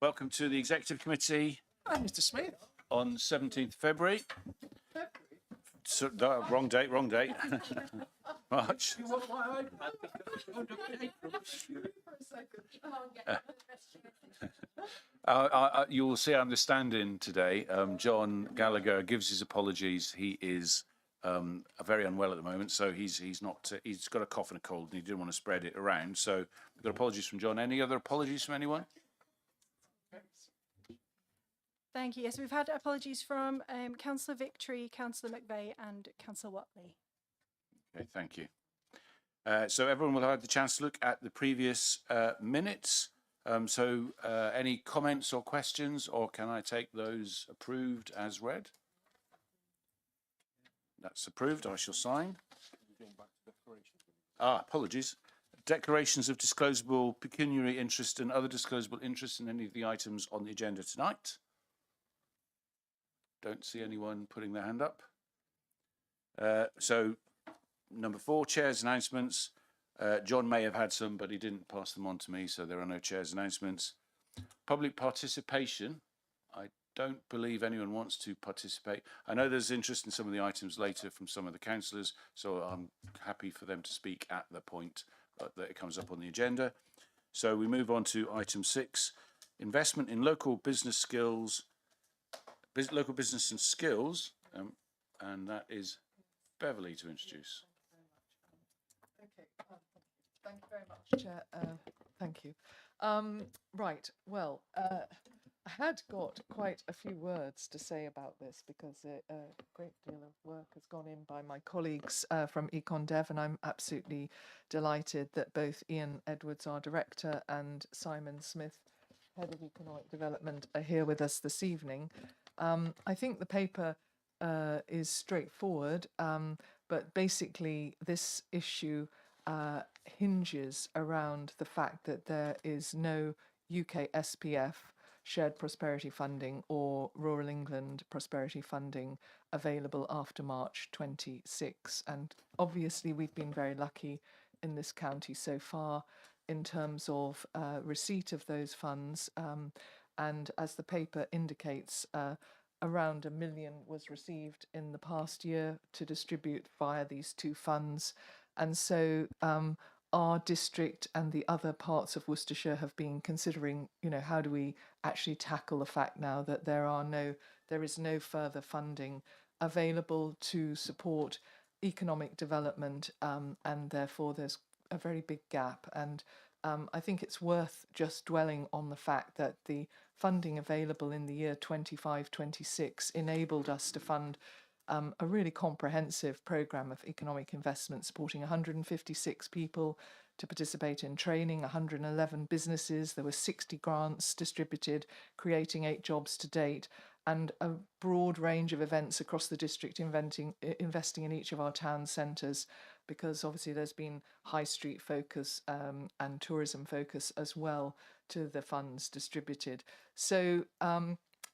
Welcome to the Executive Committee. Hi, Mr. Smith. On 17th February. So, no, wrong date. March. You will see I'm the stand-in today. John Gallagher gives his apologies. He is very unwell at the moment, so he's not. He's got a cough and a cold, and he didn't want to spread it around. So we've got apologies from John. Any other apologies from anyone? Thank you. Yes, we've had apologies from Councillor Victory, Councillor McVeigh and Councillor Watley. Okay, thank you. So everyone will have the chance to look at the previous minutes. Any comments or questions, or can I take those approved as read? That's approved. I shall sign. Apologies. Declarations of disclosable pecuniary interest and other disclosable interest in any of the items on the agenda tonight. Don't see anyone putting their hand up. So number 4, Chair's announcements. John may have had some, but he didn't pass them on to me, so there are no Chair's announcements. Public participation. I don't believe anyone wants to participate. I know there's interest in some of the items later from some of the councillors, so I'm happy for them to speak at the point that it comes up on the agenda. So we move on to item 6, investment in local business skills, local business and skills, and that is Beverly to introduce. Okay, thank you very much, Chair. Thank you. Right, well, I had got quite a few words to say about this because a great deal of work has gone in by my colleagues from EconDev, and I'm absolutely delighted that both Ian Edwards, our director, and Simon Smith, Head of Economic Development, are here with us this evening. I think the paper is straightforward, but basically this issue hinges around the fact that there is no UK SPF, Shared Prosperity Funding, or Rural England Prosperity Funding available after March 26. And obviously we've been very lucky in this county so far in terms of receipt of those funds. And as the paper indicates, around £1 million was received in the past year to distribute via these two funds. And so our district and the other parts of Worcestershire have been considering, how do we actually tackle the fact now that there is no further funding available to support economic development, and therefore there's a very big gap. And I think it's worth just dwelling on the fact that the funding available in the year 25-26 enabled us to fund a really comprehensive programme of economic investment, supporting 156 people to participate in training, 111 businesses. There were 60 grants distributed, creating 8 jobs to date, and a broad range of events across the district, investing in each of our town centres, because obviously there's been high street focus and tourism focus as well to the funds distributed. So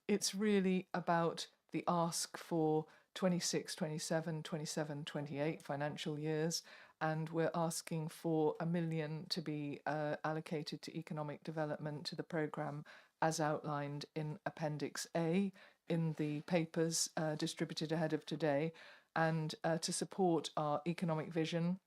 it's really about the ask for 26, 27, 27, 28 financial years, and we're asking for £1 million to be allocated to economic development to the programme as outlined in Appendix A in the papers distributed ahead of today, and to support our economic vision,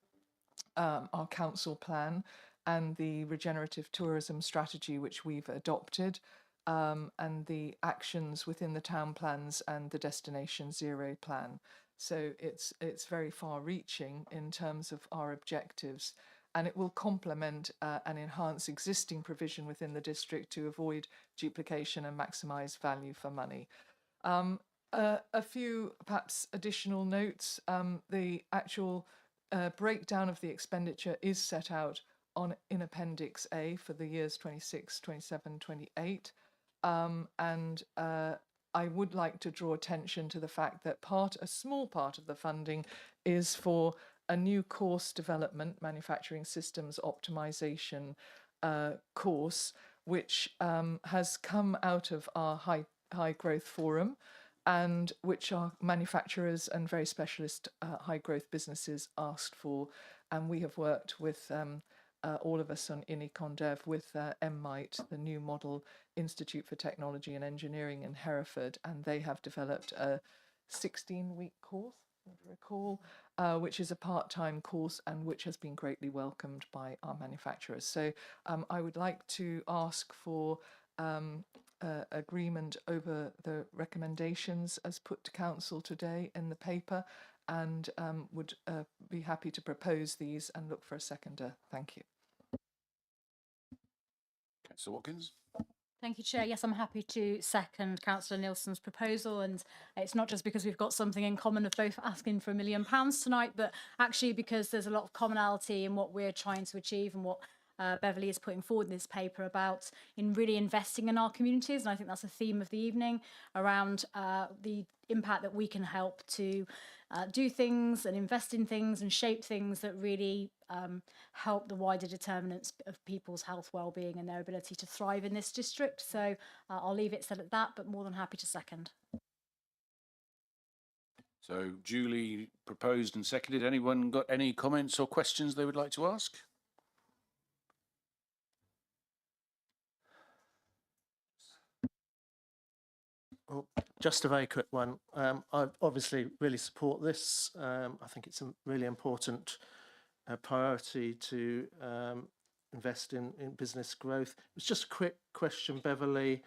our council plan, and the regenerative tourism strategy which we've adopted, and the actions within the town plans and the Destination Zero plan. So it's very far-reaching in terms of our objectives, and it will complement and enhance existing provision within the district to avoid duplication and maximise value for money. A few perhaps additional notes. The actual breakdown of the expenditure is set out in Appendix A for the years 26, 27, 28. And I would like to draw attention to the fact that a small part of the funding is for a new course development, manufacturing systems optimization course, which has come out of our high growth forum, and which our manufacturers and very specialist high growth businesses asked for. And we have worked with all of us in Econdev with MMIT, the New Model Institute for Technology and Engineering in Hereford, and they have developed a 16-week course, I recall, which is a part-time course and which has been greatly welcomed by our manufacturers. So I would like to ask for agreement over the recommendations as put to council today in the paper, and would be happy to propose these and look for a seconder. Thank you. Councillor Watkins. Thank you, Chair. Yes, I'm happy to second Councillor Nielsen's proposal, and it's not just because we've got something in common of both asking for £1 million tonight, but actually because there's a lot of commonality in what we're trying to achieve and what Beverly is putting forward in this paper about in really investing in our communities. And I think that's a theme of the evening around the impact that we can help to do things and invest in things and shape things that really help the wider determinants of people's health, well-being and their ability to thrive in this district. So I'll leave it said at that, but more than happy to second. So duly proposed and seconded. Anyone got any comments or questions they would like to ask? Well, just a very quick one. I obviously really support this. I think it's a really important priority to invest in business growth. It was just a quick question, Beverly,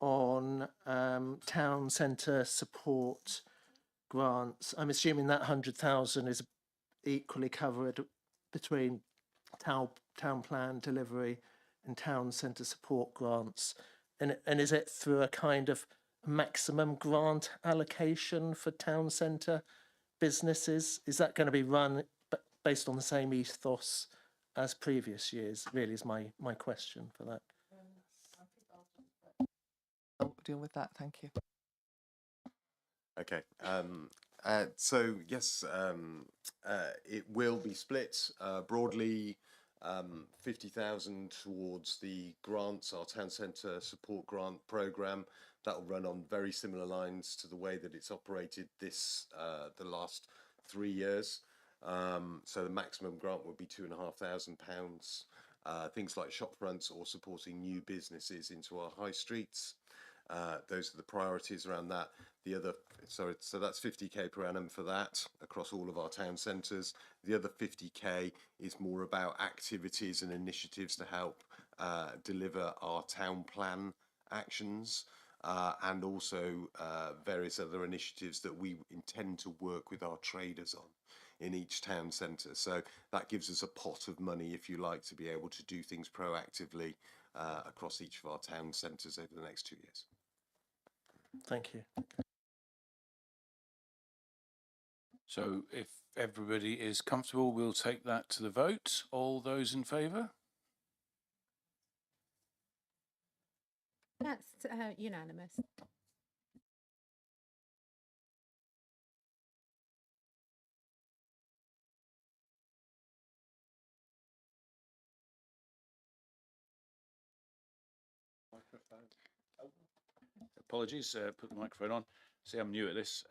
on town centre support grants. I'm assuming that 100,000 is equally covered between town plan delivery and town centre support grants. And is it through a kind of maximum grant allocation for town centre businesses? Is that going to be run based on the same ethos as previous years? Really is my question for that. I'll deal with that. Thank you. Okay. So yes, it will be split broadly. 50,000 towards the grants, our town centre support grant programme. That will run on very similar lines to the way that it's operated this the last 3 years. So the maximum grant will be £2,500. Things like shop fronts or supporting new businesses into our high streets. Those are the priorities around that. The other, so that's 50k per annum for that across all of our town centres. The other 50k is more about activities and initiatives to help deliver our town plan actions. And also various other initiatives that we intend to work with our traders on in each town centre. So that gives us a pot of money, if you like, to be able to do things proactively across each of our town centres over the next 2 years. Thank you. So if everybody is comfortable, we'll take that to the vote. All those in favour? That's unanimous. Apologies, put the microphone on. See, I'm new at this.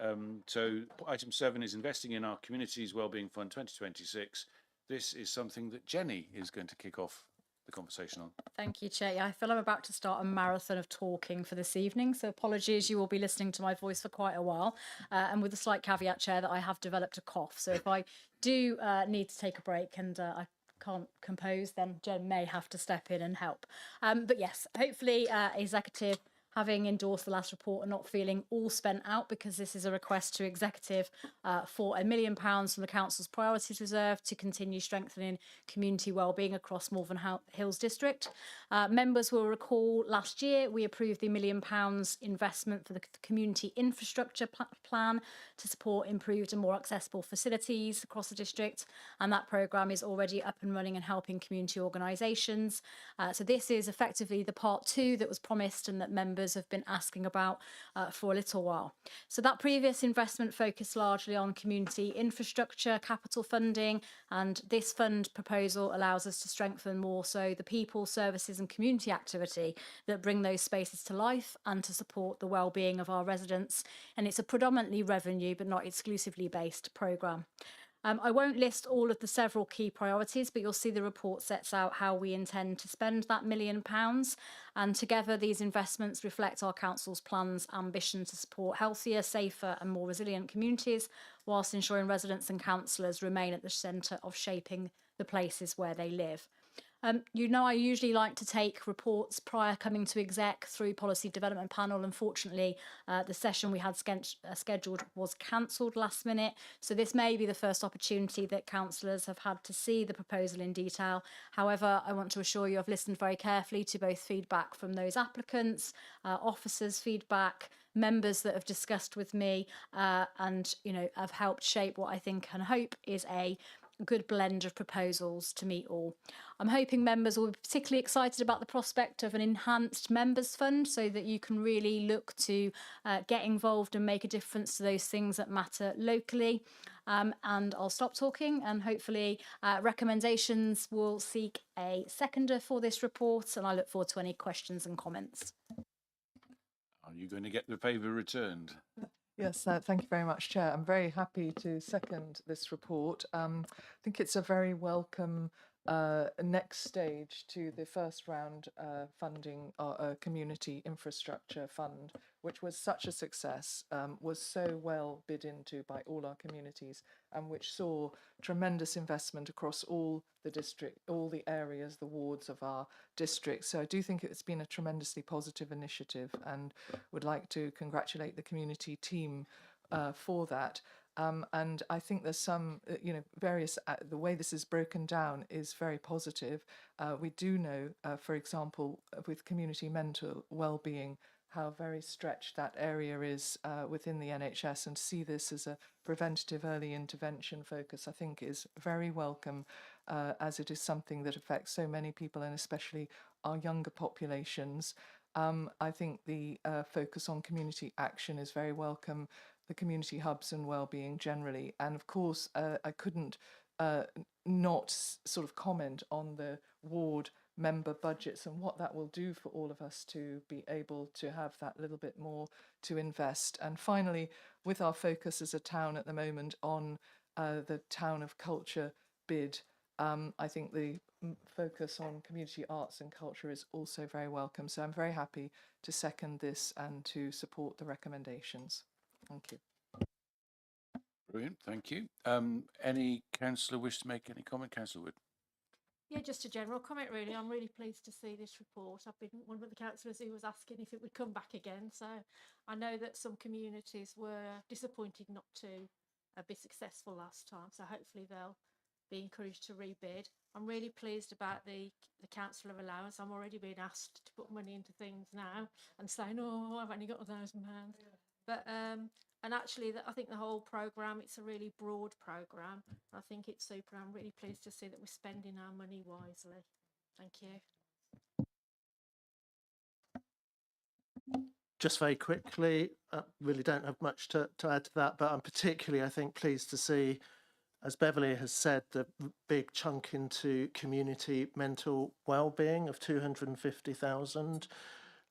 So item 7 is investing in our communities wellbeing fund 2026. This is something that Jenny is going to kick off the conversation on. Thank you, Chair. Yeah, I feel I'm about to start a marathon of talking for this evening, so apologies, you will be listening to my voice for quite a while, and with a slight caveat, Chair, that I have developed a cough, so if I do need to take a break and I can't compose, then Jen may have to step in and help. But yes, hopefully executive, having endorsed the last report and not feeling all spent out, because this is a request to executive for £1 million from the council's priorities reserve to continue strengthening community wellbeing across Malvern Hills district. Members will recall last year we approved the £1 million investment for the community infrastructure plan to support improved and more accessible facilities across the district, and that programme is already up and running and helping community organisations. So this is effectively the part 2 that was promised and that members have been asking about for a little while. So that previous investment focused largely on community infrastructure, capital funding, and this fund proposal allows us to strengthen more so the people, services and community activity that bring those spaces to life and to support the well-being of our residents. And it's a predominantly revenue but not exclusively based programme. I won't list all of the several key priorities, but you'll see the report sets out how we intend to spend that £1 million. And together, these investments reflect our council's plans, ambition to support healthier, safer and more resilient communities, whilst ensuring residents and councillors remain at the centre of shaping the places where they live. You know, I usually like to take reports prior coming to exec through policy development panel. Unfortunately, the session we had scheduled was cancelled last minute. So this may be the first opportunity that councillors have had to see the proposal in detail. However, I want to assure you I've listened very carefully to both feedback from those applicants, officers' feedback, members that have discussed with me, and, you know, have helped shape what I think and hope is a good blend of proposals to meet all. I'm hoping members will be particularly excited about the prospect of an enhanced members fund, so that you can really look to get involved and make a difference to those things that matter locally. And I'll stop talking, and hopefully recommendations will seek a seconder for this report, and I look forward to any questions and comments. Are you going to get the favour returned? Yes, thank you very much, Chair. I'm very happy to second this report. I think it's a very welcome next stage to the first round funding our community infrastructure fund, which was such a success, was so well bid into by all our communities, and which saw tremendous investment across all the district, all the areas, the wards of our district. So I do think it's been a tremendously positive initiative, and would like to congratulate the community team for that. And I think there's some, you know, various, the way this is broken down is very positive. We do know, for example, with community mental well-being, how very stretched that area is within the NHS, and to see this as a preventative early intervention focus, I think is very welcome, as it is something that affects so many people, and especially our younger populations. I think the focus on community action is very welcome, the community hubs and well-being generally. And of course, I couldn't not sort of comment on the ward member budgets and what that will do for all of us to be able to have that little bit more to invest. And finally, with our focus as a town at the moment on the Town of Culture bid, I think the focus on community arts and culture is also very welcome. So I'm very happy to second this and to support the recommendations. Thank you. Brilliant, thank you. Any councillor wish to make any comment? Councillor Wood. Yeah, just a general comment really. I'm really pleased to see this report. I've been one of the councillors who was asking if it would come back again. So I know that some communities were disappointed not to be successful last time. So hopefully they'll be encouraged to rebid. I'm really pleased about the councillor allowance. I'm already being asked to put money into things now and saying, oh, I've only got £1,000. But and actually, I think the whole programme, it's a really broad programme. I think it's super. I'm really pleased to see that we're spending our money wisely. Thank you. Just very quickly, really don't have much to add to that, but I'm particularly, I think, pleased to see, as Beverly has said, the big chunk into community mental well-being of 250,000.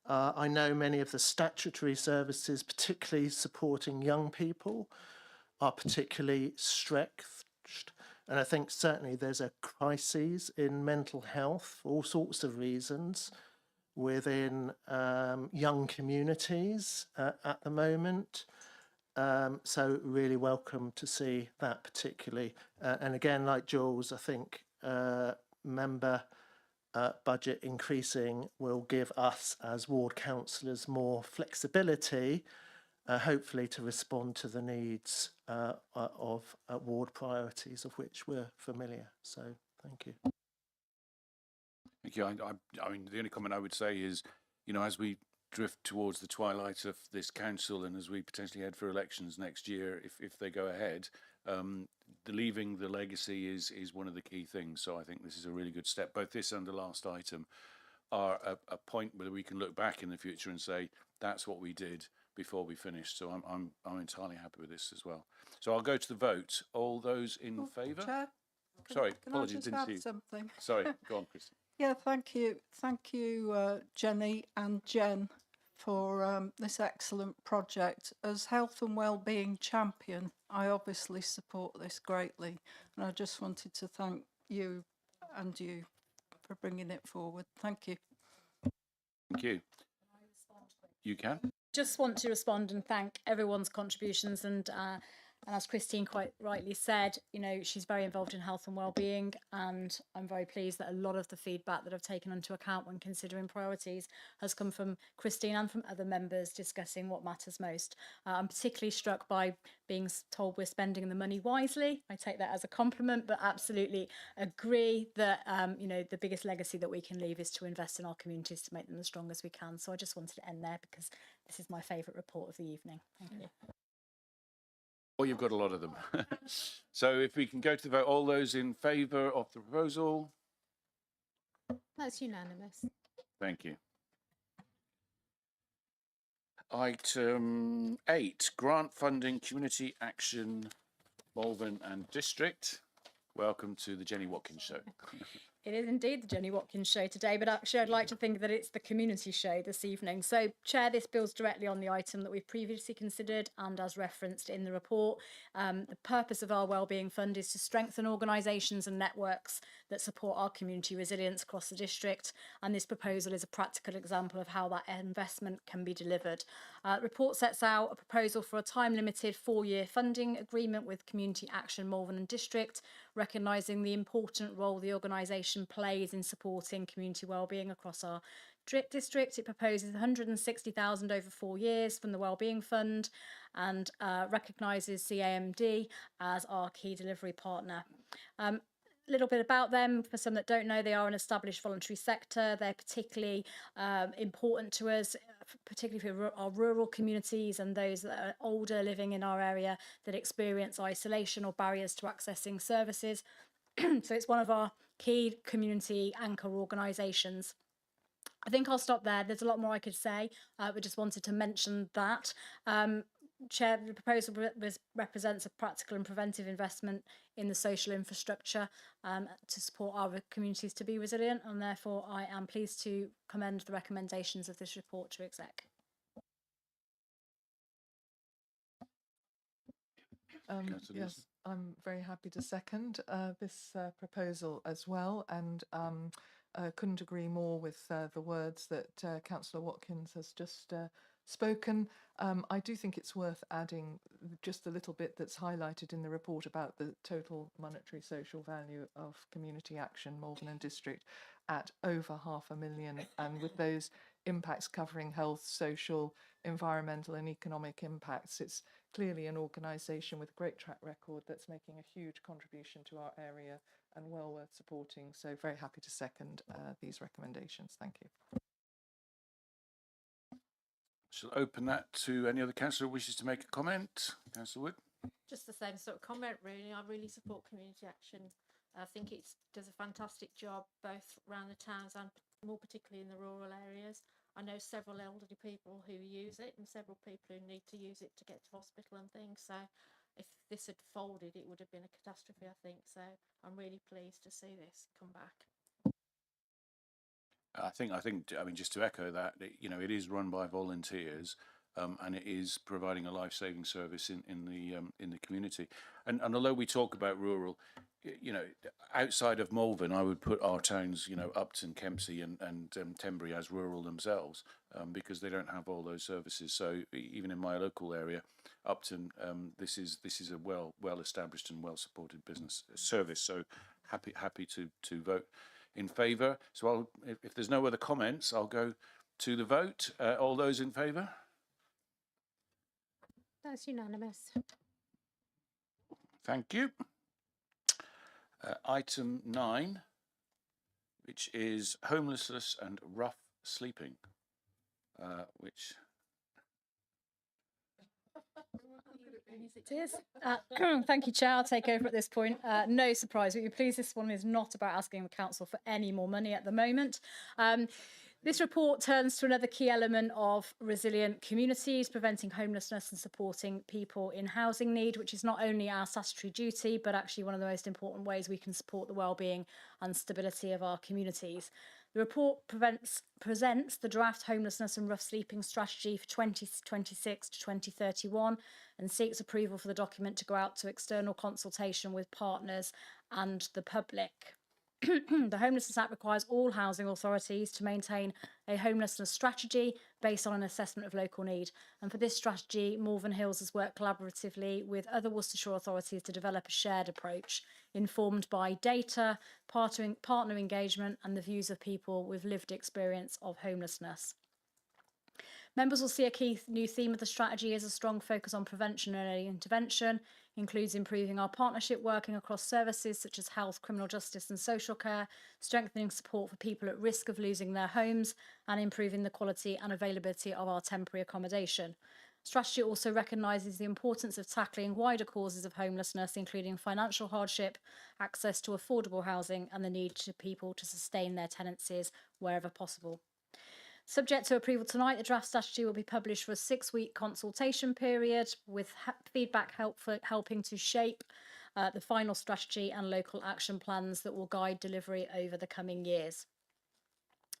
I know many of the statutory services, particularly supporting young people, are particularly stretched. And I think certainly there's a crisis in mental health for all sorts of reasons within young communities at the moment. So really welcome to see that particularly. And again, like Jules, I think member budget increasing will give us as ward councillors more flexibility, hopefully to respond to the needs of ward priorities of which we're familiar. So thank you. Thank you. I mean, the only comment I would say is, you know, as we drift towards the twilight of this council and as we potentially head for elections next year, if they go ahead, leaving the legacy is one of the key things. So I think this is a really good step. Both this and the last item are a point where we can look back in the future and say that's what we did before we finished. So I'm entirely happy with this as well. So I'll go to the vote. All those in favour? Chair, Sorry, can I apologies, just didn't add see you. something? Sorry, go on, Christine. Yeah, thank you, Jenny and Jen for this excellent project. As health and wellbeing champion, I obviously support this greatly, and I just wanted to thank you and you for bringing it forward. Thank you. Thank you. You can. Just want to respond and thank everyone's contributions and as Christine quite rightly said, you know, she's very involved in health and wellbeing, and I'm very pleased that a lot of the feedback that I've taken into account when considering priorities has come from Christine and from other members discussing what matters most. I'm particularly struck by being told we're spending the money wisely. I take that as a compliment, but absolutely agree that you know, the biggest legacy that we can leave is to invest in our communities to make them as strong as we can. So I just wanted to end there because this is my favourite report of the evening. Thank you. Oh, you've got a lot of them. So if we can go to the vote, all those in favour of the proposal? That's unanimous. Thank you. Item 8, grant funding community action, Malvern and District. Welcome to the Jenny Watkins Show. It is indeed the Jenny Watkins Show today, but actually I'd like to think that it's the community show this evening. So, Chair, this builds directly on the item that we've previously considered and as referenced in the report. The purpose of our Wellbeing Fund is to strengthen organisations and networks that support our community resilience across the district, and this proposal is a practical example of how that investment can be delivered. The report sets out a proposal for a time-limited 4-year funding agreement with Community Action Malvern and District, recognising the important role the organisation plays in supporting community wellbeing across our district. It proposes 160,000 over 4 years from the Wellbeing Fund and recognises CAMD as our key delivery partner. Little bit about them, for some that don't know, they are an established voluntary sector. They're particularly important to us, particularly for our rural communities and those that are older living in our area that experience isolation or barriers to accessing services. So it's one of our key community anchor organisations. I think I'll stop there. There's a lot more I could say, but just wanted to mention that. Chair, the proposal represents a practical and preventive investment in the social infrastructure to support our communities to be resilient, and therefore I am pleased to commend the recommendations of this report to exec. Councillor Yes, Wilson. I'm very happy to second this proposal as well, and couldn't agree more with the words that Councillor Watkins has just spoken. I do think it's worth adding just the little bit that's highlighted in the report about the total monetary social value of community action, Malvern and District, at over £500,000, and with those impacts covering health, social, environmental and economic impacts, it's clearly an organisation with a great track record that's making a huge contribution to our area and well worth supporting. So very happy to second these recommendations. Thank you. Shall open that to any other councillor who wishes to make a comment. Councillor Wood. Just the same sort of comment, really. I really support community action. I think it does a fantastic job both around the towns and more particularly in the rural areas. I know several elderly people who use it and several people who need to use it to get to hospital and things. So if this had folded, it would have been a catastrophe, I think. So I'm really pleased to see this come back. I mean, just to echo that, you know, it is run by volunteers, and it is providing a life-saving service in the community. And although we talk about rural, you know, outside of Malvern, I would put our towns, you know, Upton, Kempsey, and Tenbury as rural themselves, because they don't have all those services. So even in my local area, Upton, this is a well established and well supported business service. So happy to vote in favour. So if there's no other comments, I'll go to the vote. All those in favour? That's unanimous. Thank you. Item 9, which is homelessness and rough sleeping, which... It is. Thank you, Chair. I'll take over at this point. No surprise, but you're pleased this one is not about asking the council for any more money at the moment. This report turns to another key element of resilient communities, preventing homelessness and supporting people in housing need, which is not only our statutory duty, but actually one of the most important ways we can support the wellbeing and stability of our communities. The report presents the draft homelessness and rough sleeping strategy for 2026 to 2031 and seeks approval for the document to go out to external consultation with partners and the public. The Homelessness Act requires all housing authorities to maintain a homelessness strategy based on an assessment of local need. And for this strategy, Malvern Hills has worked collaboratively with other Worcestershire authorities to develop a shared approach informed by data, partner engagement, and the views of people with lived experience of homelessness. Members will see a key new theme of the strategy is a strong focus on prevention and early intervention, includes improving our partnership working across services such as health, criminal justice and social care, strengthening support for people at risk of losing their homes, and improving the quality and availability of our temporary accommodation. Strategy also recognises the importance of tackling wider causes of homelessness, including financial hardship, access to affordable housing, and the need for people to sustain their tenancies wherever possible. Subject to approval tonight, the draft strategy will be published for a 6-week consultation period with feedback helping to shape the final strategy and local action plans that will guide delivery over the coming years.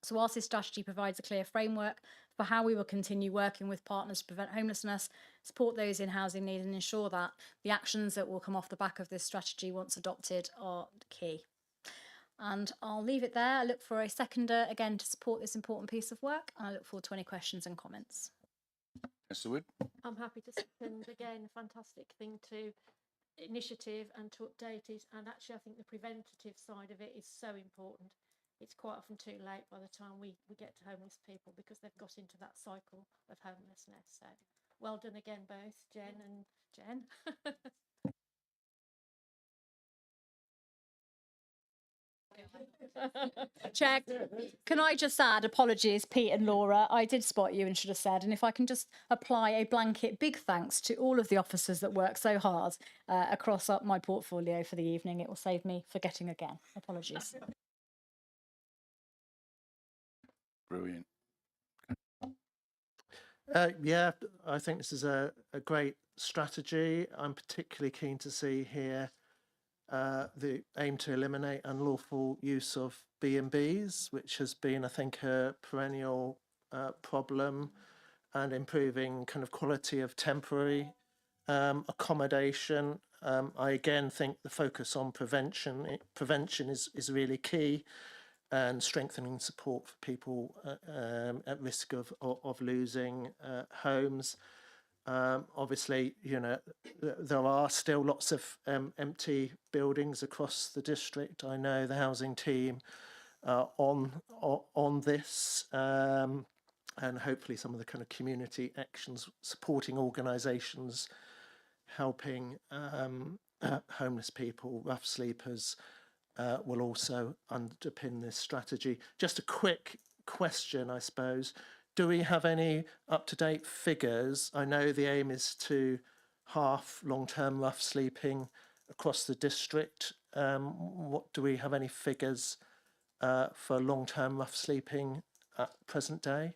So whilst this strategy provides a clear framework for how we will continue working with partners to prevent homelessness, support those in housing need and ensure that the actions that will come off the back of this strategy once adopted are key. And I'll leave it there. I look for a seconder again to support this important piece of work. And I look forward to any questions and comments. Mr. Wood? I'm happy to second again, fantastic thing to initiative and to update it. And actually, I think the preventative side of it is so important. It's quite often too late by the time we get to homeless people because they've got into that cycle of homelessness. So well done again, both Jen and Jen. Chair, can I just add, apologies, Pete and Laura, I did spot you and should have said, and if I can just apply a blanket big thanks to all of the officers that work so hard across up my portfolio for the evening, it will save me forgetting again. Apologies. Brilliant. Yeah, I think this is a great strategy. I'm particularly keen to see here the aim to eliminate unlawful use of B&Bs, which has been, I think, a perennial problem, and improving kind of quality of temporary accommodation. I again think the focus on prevention is really key, and strengthening support for people at risk of losing homes. Obviously, you know, there are still lots of empty buildings across the district. I know the housing team on this, and hopefully some of the kind of community actions, supporting organisations, helping homeless people, rough sleepers, will also underpin this strategy. Just a quick question, I suppose. Do we have any up-to-date figures? I know the aim is to halve long-term rough sleeping across the district. What do we have any figures for long-term rough sleeping at present day?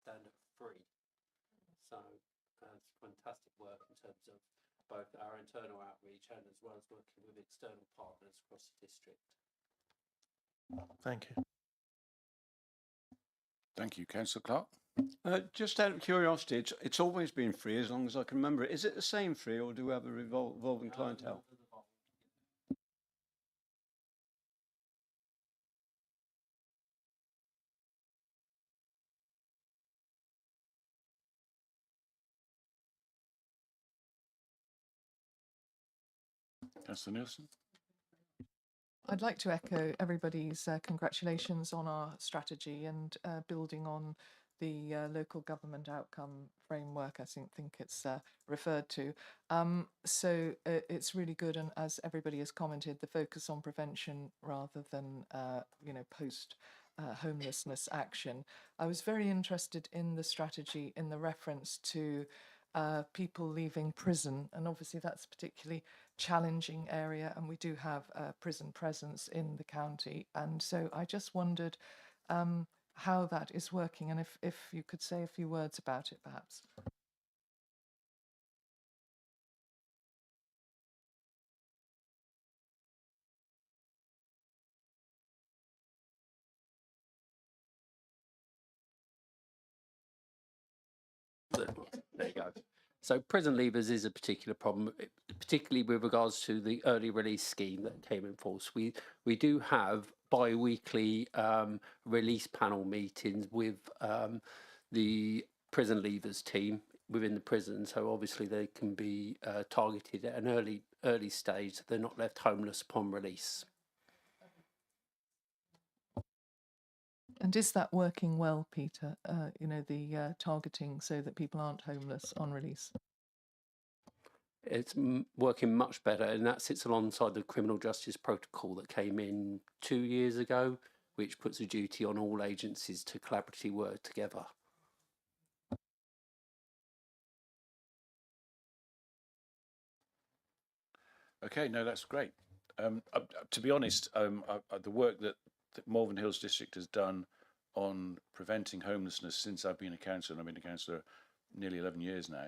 Stand at 3. So it's fantastic work in terms of both our internal outreach and as well as working with external partners across the district. Thank you. Thank you. Councillor Clark? Just out of curiosity, it's always been free as long as I can remember it. Is it the same free, or do we have a revolving clientele? Councillor Nielsen? I'd like to echo everybody's congratulations on our strategy and building on the local government outcome framework, I think it's referred to. So it's really good, and as everybody has commented, the focus on prevention rather than post homelessness action. I was very interested in the strategy in the reference to people leaving prison, and obviously that's a particularly challenging area, and we do have prison presence in the county. And so I just wondered, how that is working, and if you could say a few words about it, perhaps. There you go. So prison leavers is a particular problem, particularly with regards to the early release scheme that came in force. We do have bi-weekly release panel meetings with the prison leavers team within the prison. So obviously they can be targeted at an early stage. So they're not left homeless upon release. And is that working well, Peter? You know, the targeting so that people aren't homeless on release? It's working much better, and that sits alongside the criminal justice protocol that came in 2 years ago, which puts a duty on all agencies to collaboratively work together. Okay, no, that's great. To be honest, the work that Malvern Hills District has done on preventing homelessness since I've been a councillor, and I've been a councillor nearly 11 years now,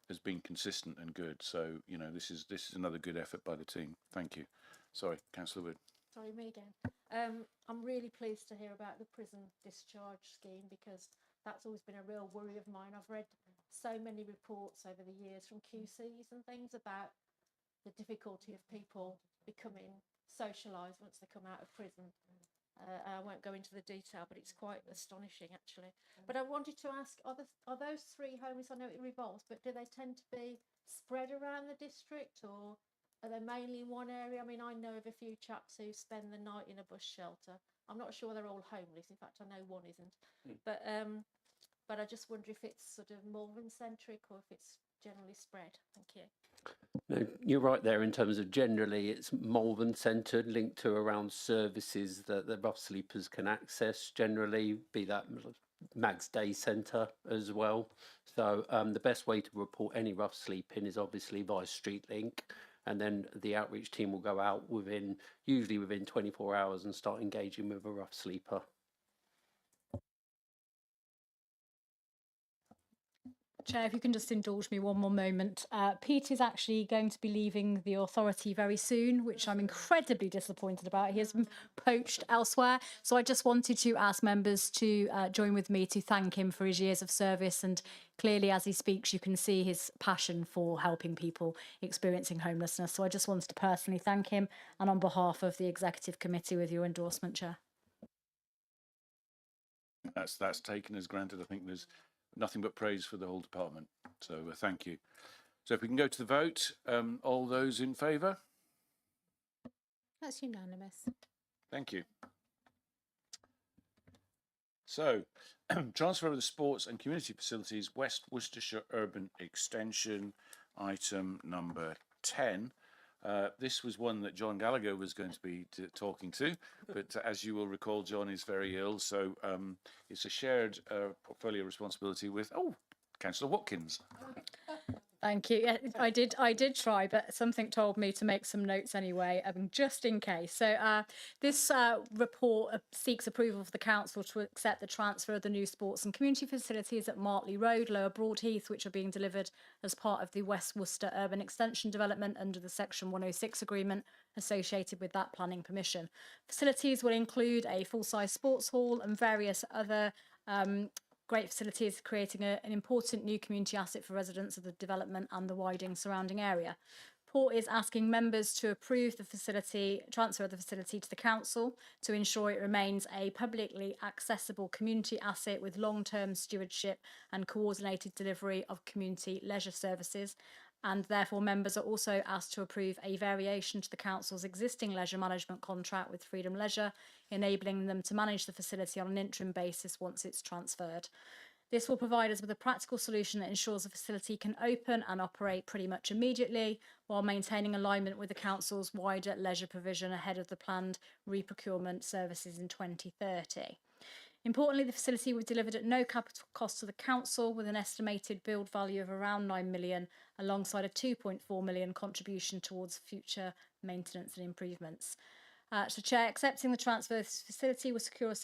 has been consistent and good. So, you know, this is another good effort by the team. Thank you. Sorry, Councillor Wood. Sorry, me again. I'm really pleased to hear about the prison discharge scheme, because that's always been a real worry of mine. I've read so many reports over the years from QCs and things about the difficulty of people becoming socialised once they come out of prison. I won't go into the detail, but it's quite astonishing actually. But I wanted to ask, are those three homeless, I know it revolves, but do they tend to be spread around the district, or are they mainly in one area? I mean, I know of a few chaps who spend the night in a bus shelter. I'm not sure they're all homeless. In fact, I know one isn't. But I just wonder if it's sort of Malvern centric or if it's generally spread. Thank you. No, you're right there in terms of generally it's Malvern centred, linked to around services that the rough sleepers can access generally, be that Mags Day Centre as well. So the best way to report any rough sleeping is obviously via StreetLink, and then the outreach team will go out usually within 24 hours and start engaging with a rough sleeper. Chair, if you can just indulge me one more moment. Pete is actually going to be leaving the authority very soon, which I'm incredibly disappointed about. He has been poached elsewhere. So I just wanted to ask members to join with me to thank him for his years of service. And clearly, as he speaks, you can see his passion for helping people experiencing homelessness. So I just wanted to personally thank him, and on behalf of the Executive Committee, with your endorsement, Chair. That's taken as granted. I think there's nothing but praise for the whole department. So thank you. So if we can go to the vote, all those in favour? That's unanimous. Thank you. So, transfer of the sports and community facilities, West Worcestershire Urban Extension, item number 10. This was one that John Gallagher was going to be talking to, but as you will recall, John is very ill, so it's a shared portfolio responsibility with, Councillor Watkins. Thank you. Yeah, I did try, but something told me to make some notes anyway, just in case. So this report seeks approval for the council to accept the transfer of the new sports and community facilities at Martley Road, Lower Broadheath, which are being delivered as part of the West Worcester Urban Extension Development under the Section 106 agreement associated with that planning permission. Facilities will include a full-size sports hall and various other great facilities, creating an important new community asset for residents of the development and the widening surrounding area. Port is asking members to approve the transfer of the facility to the council to ensure it remains a publicly accessible community asset with long-term stewardship and coordinated delivery of community leisure services. And therefore members are also asked to approve a variation to the council's existing leisure management contract with Freedom Leisure, enabling them to manage the facility on an interim basis once it's transferred. This will provide us with a practical solution that ensures the facility can open and operate pretty much immediately, while maintaining alignment with the council's wider leisure provision ahead of the planned reprocurement services in 2030. Importantly, the facility was delivered at no capital cost to the council, with an estimated build value of around 9 million, alongside a 2.4 million contribution towards future maintenance and improvements. So, Chair, accepting the transfer of this facility will secure a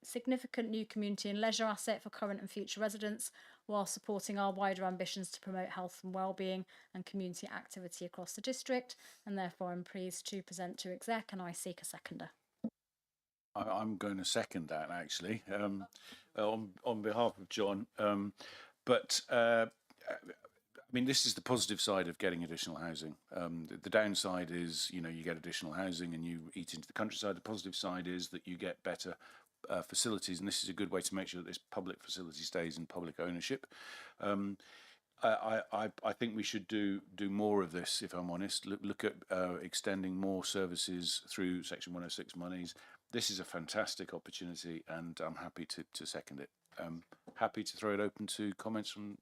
significant new community and leisure asset for current and future residents, while supporting our wider ambitions to promote health and wellbeing and community activity across the district. And therefore, I'm pleased to present to Exec, and I seek a seconder. I'm going to second that actually, on behalf of John. I mean, this is the positive side of getting additional housing. The downside is, you get additional housing and you eat into the countryside. The positive side is that you get better facilities, and this is a good way to make sure that this public facility stays in public ownership. I think we should do more of this, if I'm honest. Look at extending more services through Section 106 monies. This is a fantastic opportunity, and I'm happy to second it. Happy to throw it open to comments from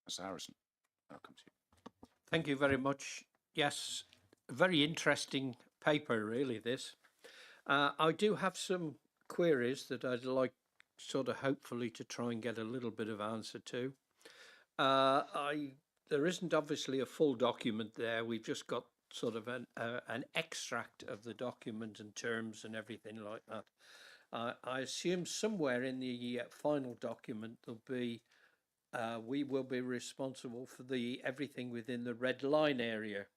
Mr. Harrison. I'll come to you. Thank you very much. Yes, a very interesting paper, really, this. I do have some queries that I'd like sort of hopefully to try and get a little bit of answer to. There isn't obviously a full document there. We've just got sort of an extract of the document and terms and everything like that. I assume somewhere in the final document there'll be we will be responsible for everything within the red line area,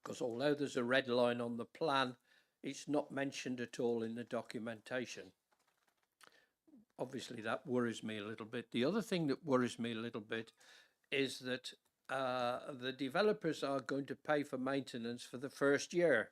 because although there's a red line on the plan, it's not mentioned at all in the documentation. Obviously that worries me a little bit. The other thing that worries me a little bit is that the developers are going to pay for maintenance for the first year.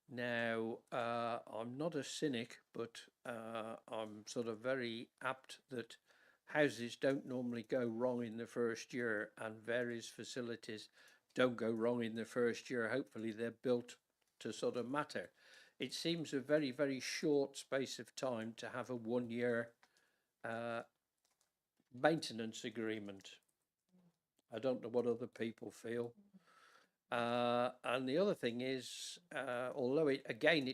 Now, I'm not a cynic, but I'm sort of very apt that houses don't normally go wrong in the first year, and various facilities don't go wrong in the first year. Hopefully they're built to sort of matter. It seems a very, very short space of time to have a 1 year maintenance agreement. I don't know what other people feel. And the other thing is, although it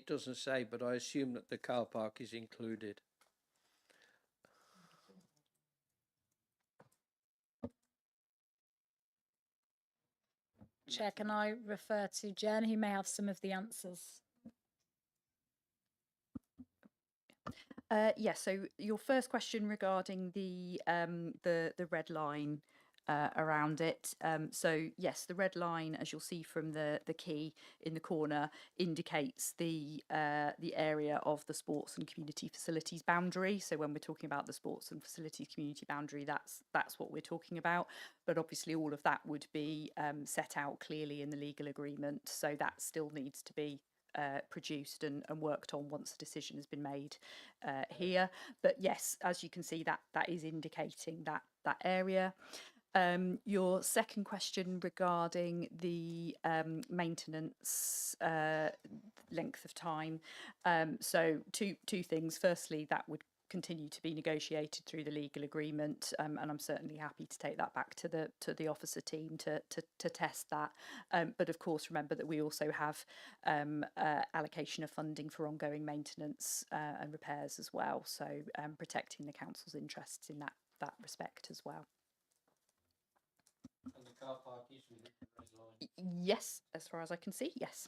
doesn't say, but I assume that the car park is included. Chair, can I refer to Jen, who may have some of the answers? Yes. So your first question regarding the red line around it. So yes, the red line, as you'll see from the key in the corner, indicates the area of the sports and community facilities boundary. So when we're talking about the sports and facilities community boundary, that's what we're talking about. But obviously all of that would be set out clearly in the legal agreement. So that still needs to be produced and worked on once a decision has been made here. But yes, as you can see, that is indicating that area. Your second question regarding the maintenance length of time. So two things. Firstly, that would continue to be negotiated through the legal agreement, and I'm certainly happy to take that back to the officer team to test that. But of course, remember that we also have allocation of funding for ongoing maintenance and repairs as well. So protecting the council's interests in that respect as well. And the car park is within the red line? Yes, as far as I can see, yes.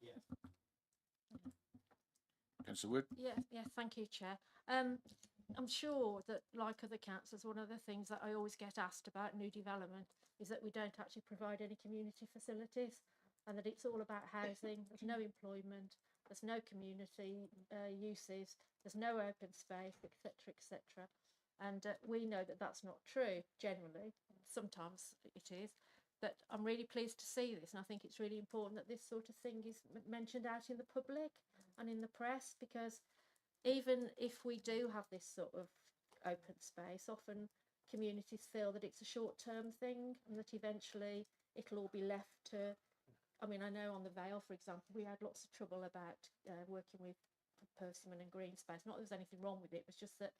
Yeah. Councillor Wood? Yeah, thank you, Chair. I'm sure that, like other councils, one of the things that I always get asked about new development is that we don't actually provide any community facilities, and that it's all about housing. There's no employment, there's no community uses, there's no open space, etc., etc. And we know that that's not true generally. Sometimes it is, but I'm really pleased to see this, and I think it's really important that this sort of thing is mentioned out in the public and in the press, because even if we do have this sort of open space, often communities feel that it's a short-term thing and that eventually it'll all be left to, I mean, I know on the Vale, for example, we had lots of trouble about working with Persimmon and Green Space. Not that there was anything wrong with it, it was just that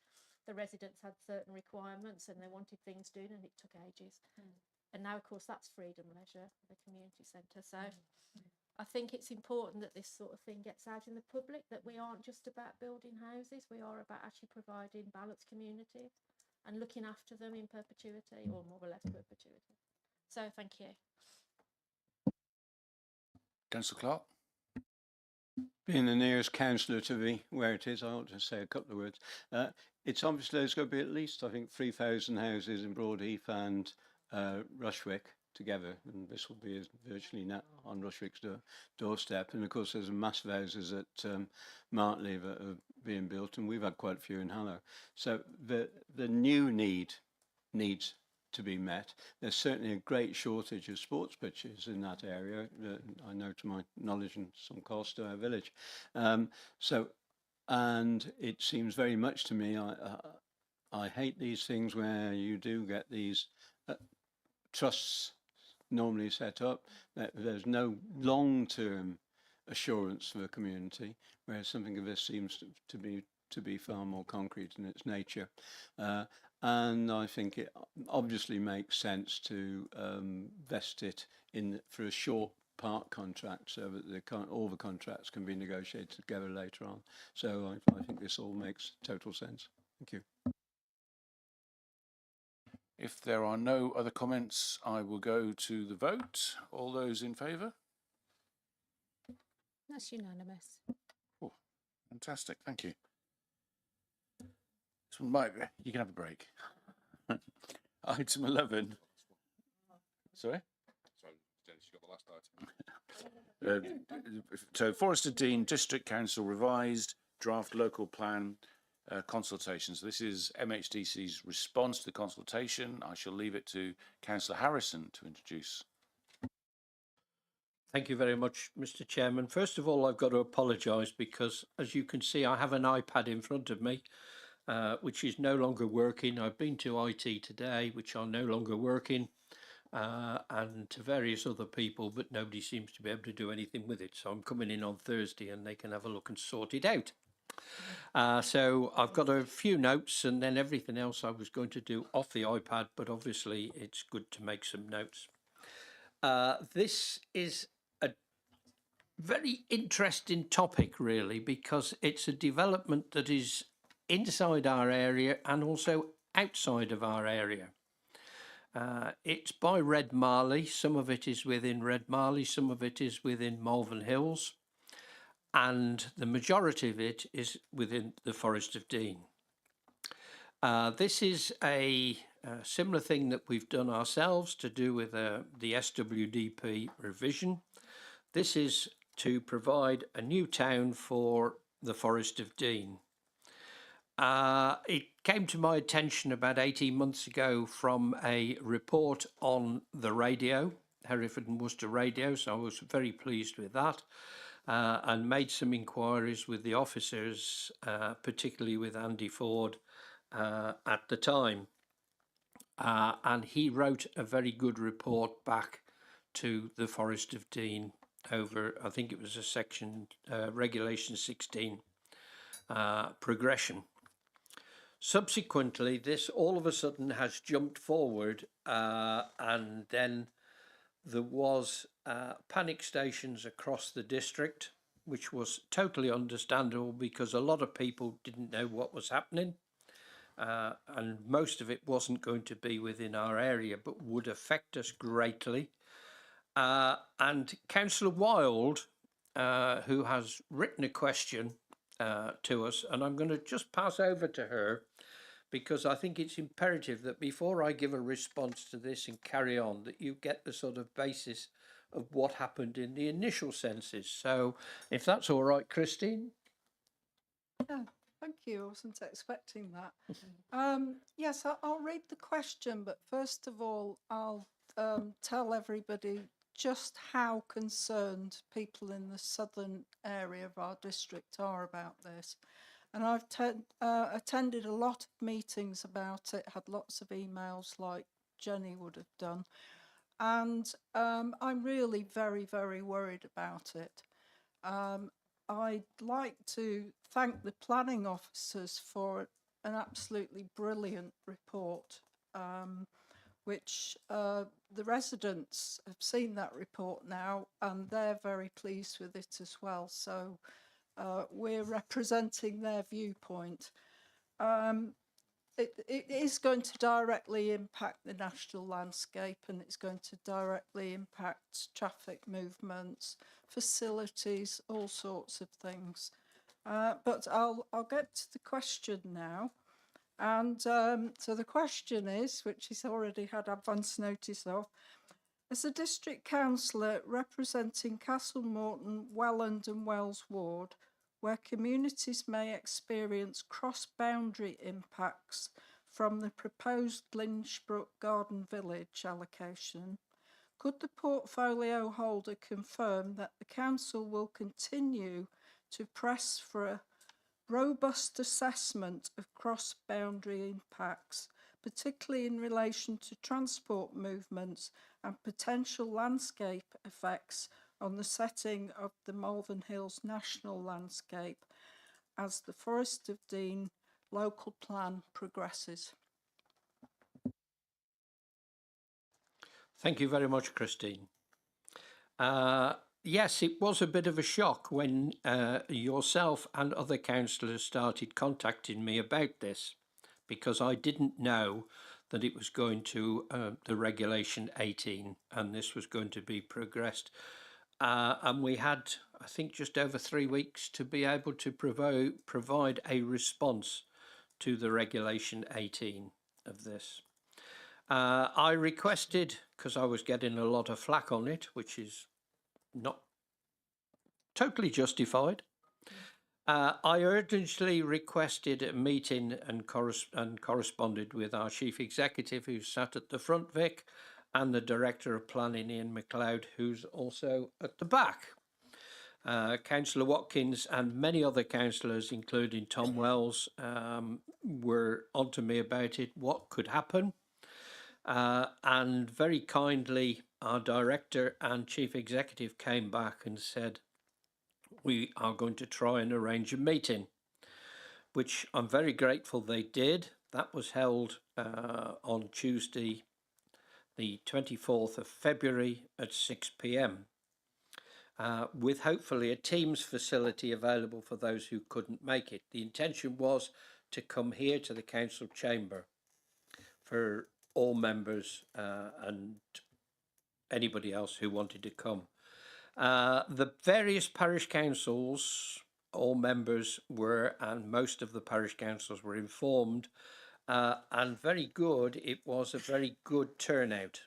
the residents had certain requirements and they wanted things doing, and it took ages. And now, of course, that's Freedom Leisure, the community centre. So I think it's important that this sort of thing gets out in the public, that we aren't just about building houses, we are about actually providing balanced communities and looking after them in perpetuity, or more or less perpetuity. So thank you. Councillor Clark. Being the nearest councillor to be where it is, I ought to say a couple of words. It's obviously there's going to be at least, I think, 3,000 houses in Broadheath and Rushwick together, and this will be virtually on Rushwick's doorstep. And of course, there's massive houses at Martley that are being built, and we've had quite a few in Hallow. So the new needs to be met. There's certainly a great shortage of sports pitches in that area. I know to my knowledge and some cost to our village. And it seems very much to me, I hate these things where you do get these trusts normally set up. There's no long-term assurance for the community, whereas something of this seems to be far more concrete in its nature. And I think it obviously makes sense to vest it for a short part contract so that all the contracts can be negotiated together later on. So I think this all makes total sense. Thank you. If there are no other comments, I will go to the vote. All those in favour? That's unanimous. Oh, fantastic, thank you. This one might be, you can have a break. Item 11. Sorry? So Forest of Dean District Council revised draft local plan consultations. This is MHDC's response to the consultation. I shall leave it to Councillor Harrison to introduce. Thank you very much, Mr. Chairman. First of all, I've got to apologise because, as you can see, I have an iPad in front of me, which is no longer working. I've been to IT today, which are no longer working, and to various other people, but nobody seems to be able to do anything with it. So I'm coming in on Thursday and they can have a look and sort it out. So I've got a few notes and then everything else I was going to do off the iPad, but obviously it's good to make some notes. This is a very interesting topic, really, because it's a development that is inside our area and also outside of our area. It's by Red Marley. Some of it is within Red Marley, some of it is within Malvern Hills, and the majority of it is within the Forest of Dean. This is a similar thing that we've done ourselves to do with the SWDP revision. This is to provide a new town for the Forest of Dean. It came to my attention about 18 months ago from a report on the radio, Hereford and Worcester Radio, so I was very pleased with that, and made some inquiries with the officers, particularly with Andy Ford at the time. And he wrote a very good report back to the Forest of Dean over, I think it was a section, Regulation 16 progression. Subsequently, this all of a sudden has jumped forward, and then there was panic stations across the district, which was totally understandable because a lot of people didn't know what was happening, and most of it wasn't going to be within our area but would affect us greatly. And Councillor Wild, who has written a question to us, and I'm going to just pass over to her because I think it's imperative that before I give a response to this and carry on, that you get the sort of basis of what happened in the initial census. So if that's all right, Christine. Yeah, thank you. I wasn't expecting that. Yes, I'll read the question, but first of all, I'll tell everybody just how concerned people in the southern area of our district are about this. And I've attended a lot of meetings about it, had lots of emails like Jenny would have done. And I'm really very, very worried about it. I'd like to thank the planning officers for an absolutely brilliant report, which the residents have seen that report now and they're very pleased with it as well. So we're representing their viewpoint. it is going to directly impact the national landscape, and it's going to directly impact traffic movements, facilities, all sorts of things. But I'll get to the question now. And so the question is, which he's already had advance notice of, as a district councillor representing Castle Morton, Welland and Wells Ward, where communities may experience cross-boundary impacts from the proposed Lynchbrook Garden Village allocation, could the portfolio holder confirm that the council will continue to press for a robust assessment of cross-boundary impacts, particularly in relation to transport movements and potential landscape effects on the setting of the Malvern Hills National Landscape as the Forest of Dean local plan progresses? Thank you very much, Christine. Yes, it was a bit of a shock when yourself and other councillors started contacting me about this, because I didn't know that it was going to the Regulation 18 and this was going to be progressed. And we had, I think, just over 3 weeks to be able to provide a response to the Regulation 18 of this. I requested, because I was getting a lot of flack on it, which is not totally justified, I urgently requested a meeting and corresponded with our Chief Executive, who sat at the front, Vic, and the Director of Planning, Ian McLeod, who's also at the back. Councillor Watkins and many other councillors, including Tom Wells, were onto me about it, what could happen. And very kindly, our Director and Chief Executive came back and said, we are going to try and arrange a meeting, which I'm very grateful they did. That was held on Tuesday, the 24th of February at 6 p.m. With hopefully a Teams facility available for those who couldn't make it. The intention was to come here to the council chamber for all members and anybody else who wanted to come. The various parish councils, all members were, and most of the parish councils were informed, and very good, it was a very good turnout.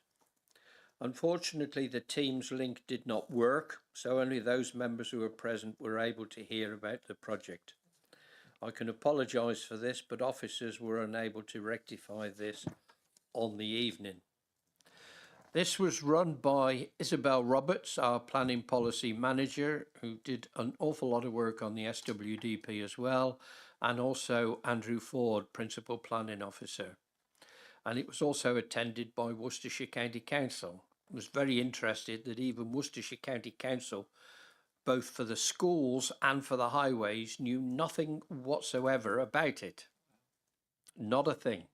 Unfortunately, the Teams link did not work, so only those members who were present were able to hear about the project. I can apologise for this, but officers were unable to rectify this on the evening. This was run by Isabel Roberts, our planning policy manager, who did an awful lot of work on the SWDP as well, and also Andrew Ford, principal planning officer. And it was also attended by Worcestershire County Council. I was very interested that even Worcestershire County Council, both for the schools and for the highways, knew nothing whatsoever about it. Not a thing.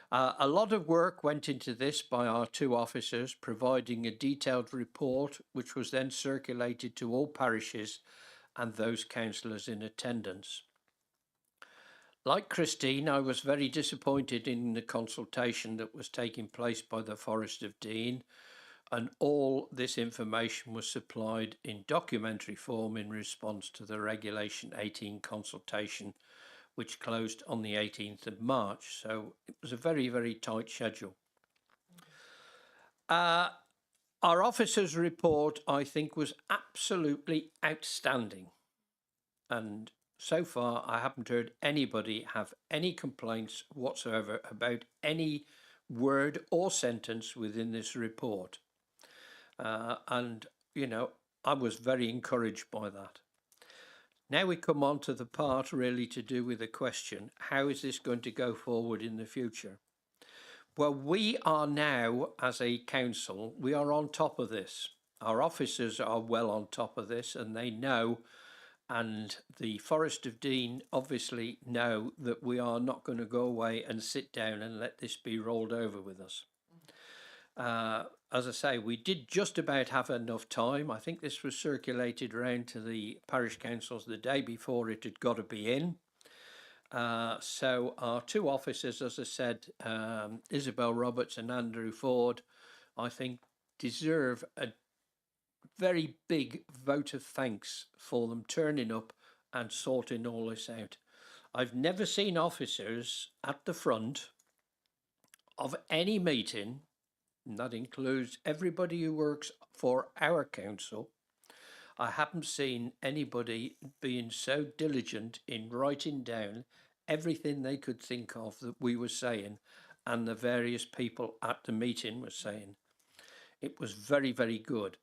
A lot of work went into this by our two officers, providing a detailed report, which was then circulated to all parishes and those councillors in attendance. Like Christine, I was very disappointed in the consultation that was taking place by the Forest of Dean, and all this information was supplied in documentary form in response to the Regulation 18 consultation, which closed on the 18th of March. So it was a very, very tight schedule. Our officer's report, I think, was absolutely outstanding. And so far, I haven't heard anybody have any complaints whatsoever about any word or sentence within this report. And, you know, I was very encouraged by that. Now we come on to the part really to do with the question, how is this going to go forward in the future? Well, we are now, as a council, we are on top of this. Our officers are well on top of this, and they know, and the Forest of Dean obviously know that we are not going to go away and sit down and let this be rolled over with us. As I say, we did just about have enough time. I think this was circulated around to the parish councils the day before it had got to be in. So our two officers, as I said, Isabel Roberts and Andrew Ford, I think deserve a very big vote of thanks for them turning up and sorting all this out. I've never seen officers at the front of any meeting, and that includes everybody who works for our council. I haven't seen anybody being so diligent in writing down everything they could think of that we were saying and the various people at the meeting were saying. It was very, very good.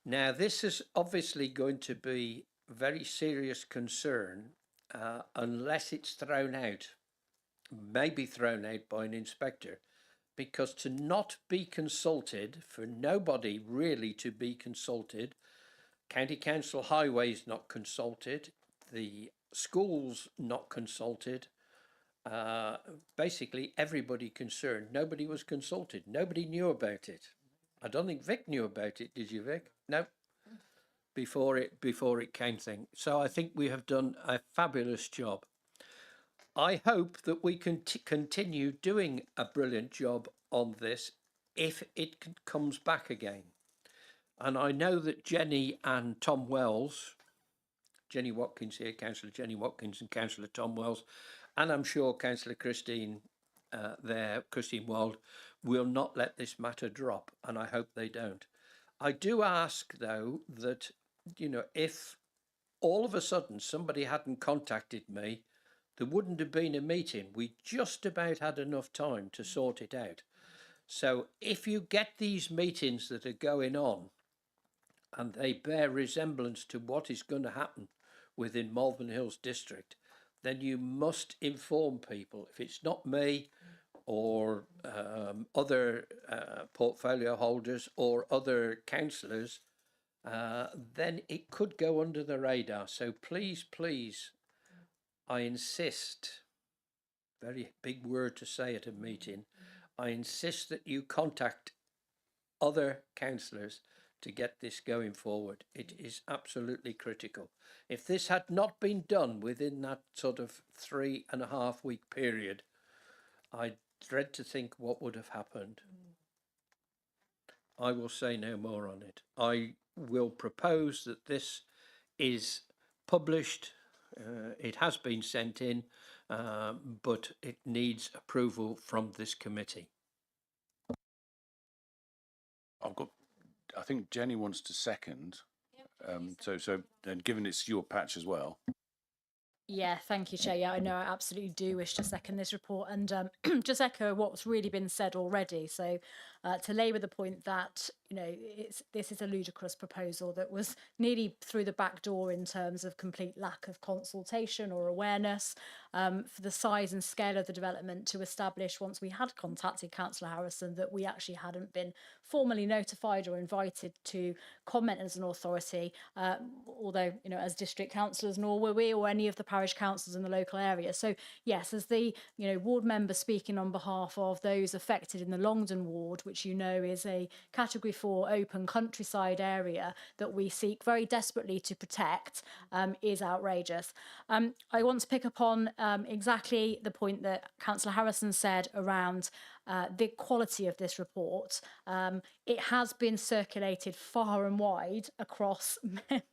Now, this is obviously going to be a very serious concern unless it's thrown out, maybe thrown out by an inspector, because to not be consulted, for nobody really to be consulted, County Council Highways not consulted, the schools not consulted, basically everybody concerned, nobody was consulted, nobody knew about it. I don't think Vic knew about it, did you, Vic? No. Before it came thing. So I think we have done a fabulous job. I hope that we can continue doing a brilliant job on this if it comes back again. And I know that Jenny and Tom Wells, Jenny Watkins here, Councillor Jenny Watkins and Councillor Tom Wells, and I'm sure Councillor Christine Christine Wald, will not let this matter drop, and I hope they don't. I do ask, though, that, you know, if all of a sudden somebody hadn't contacted me, there wouldn't have been a meeting. We just about had enough time to sort it out. So if you get these meetings that are going on and they bear resemblance to what is going to happen within Malvern Hills District, then you must inform people. If it's not me or other portfolio holders or other councillors, then it could go under the radar. So please, please, I insist, very big word to say at a meeting, I insist that you contact other councillors to get this going forward. It is absolutely critical. If this had not been done within that sort of 3.5 week period, I dread to think what would have happened. I will say no more on it. I will propose that this is published. It has been sent in, but it needs approval from this committee. I think Jenny wants to second. So then given it's your patch as well. Yeah, thank you, Chair. Yeah, I know I absolutely do wish to second this report and just echo what's really been said already. So to labour the point that, you know, this is a ludicrous proposal that was nearly through the back door in terms of complete lack of consultation or awareness for the size and scale of the development to establish once we had contacted Councillor Harrison that we actually hadn't been formally notified or invited to comment as an authority, although, you know, as district councillors, nor were we or any of the parish councils in the local area. So yes, as the, you know, ward member speaking on behalf of those affected in the Longdon ward, which you know is a category 4 open countryside area that we seek very desperately to protect, is outrageous. I want to pick up on exactly the point that Councillor Harrison said around the quality of this report. It has been circulated far and wide across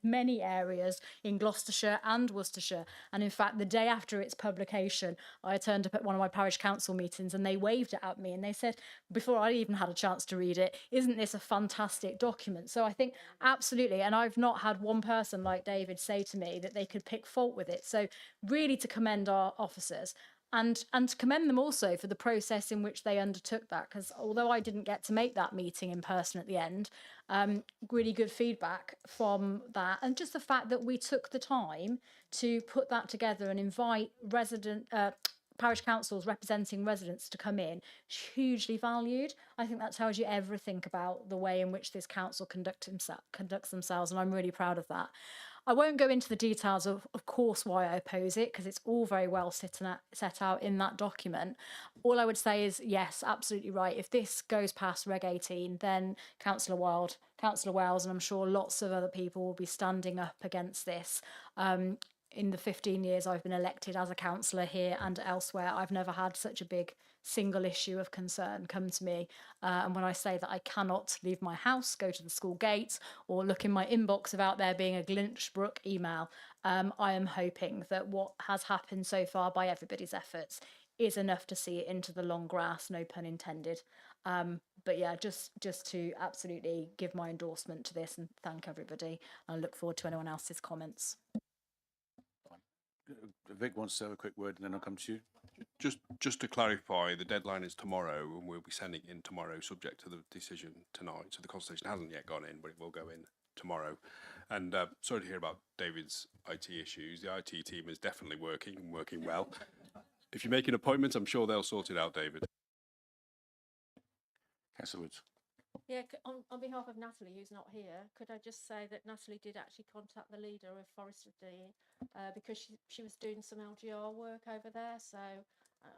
many areas in Gloucestershire and Worcestershire. And in fact, the day after its publication, I turned up at one of my parish council meetings and they waved it at me and they said, before I even had a chance to read it, isn't this a fantastic document? So I think absolutely, and I've not had one person like David say to me that they could pick fault with it. So really to commend our officers. And to commend them also for the process in which they undertook that, because although I didn't get to make that meeting in person at the end, really good feedback from that, and just the fact that we took the time to put that together and invite parish councils representing residents to come in, hugely valued. I think that tells you everything about the way in which this council conducts themselves, and I'm really proud of that. I won't go into the details of course, why I oppose it, because it's all very well set out in that document. All I would say is, yes, absolutely right. If this goes past Reg 18, then Councillor Wells, and I'm sure lots of other people will be standing up against this. in the 15 years I've been elected as a councillor here and elsewhere, I've never had such a big single issue of concern come to me. And when I say that I cannot leave my house, go to the school gates, or look in my inbox about there being a Glinchbrook email, I am hoping that what has happened so far by everybody's efforts is enough to see it into the long grass, no pun intended. But yeah, just to absolutely give my endorsement to this and thank everybody. I look forward to anyone else's comments. Vic wants to have a quick word, and then I'll come to you. Just to clarify, the deadline is tomorrow, and we'll be sending it in tomorrow, subject to the decision tonight. So the consultation hasn't yet gone in, but it will go in tomorrow. And sorry to hear about David's IT issues. The IT team is definitely working well. If you make an appointment, I'm sure they'll sort it out, David. Councillor Woods. Yeah, on behalf of Natalie, who's not here, could I just say that Natalie did actually contact the leader of Forest of Dean because she was doing some LGR work over there. So,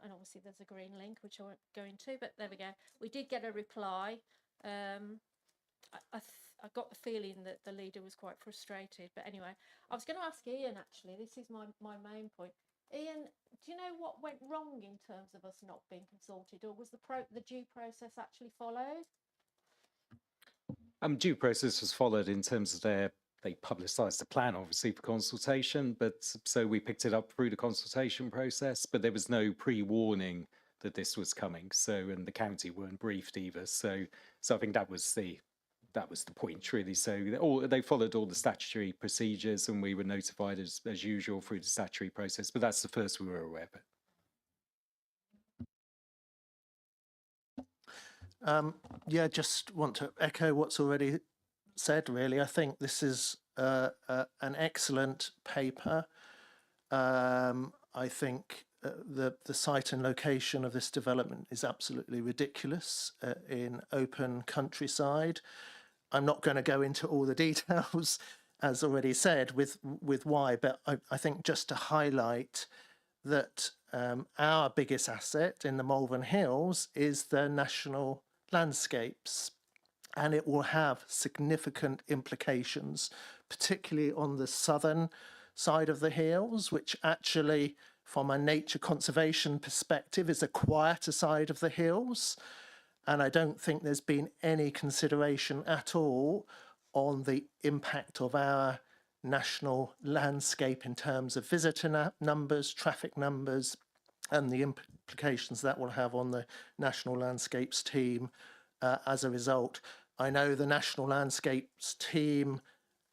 and obviously there's a green link, which I won't go into, but there we go. We did get a reply. I got the feeling that the leader was quite frustrated. But anyway, I was going to ask Ian, actually, this is my main point. Ian, do you know what went wrong in terms of us not being consulted, or was the due process actually followed? Due process was followed in terms of they publicised the plan, obviously, for consultation, but so we picked it up through the consultation process, but there was no pre-warning that this was coming. So, and the county weren't briefed either. So I think that was the point, really. So they followed all the statutory procedures, and we were notified as usual through the statutory process. But that's the first we were aware of it. Yeah, just want to echo what's already said, really. I think this is an excellent paper. I think the site and location of this development is absolutely ridiculous in open countryside. I'm not going to go into all the details, as already said, with why, but I think just to highlight that our biggest asset in the Malvern Hills is the national landscapes, and it will have significant implications, particularly on the southern side of the hills, which actually, from a nature conservation perspective, is a quieter side of the hills. And I don't think there's been any consideration at all on the impact of our national landscape in terms of visitor numbers, traffic numbers, and the implications that will have on the National Landscapes team as a result. I know the National Landscapes team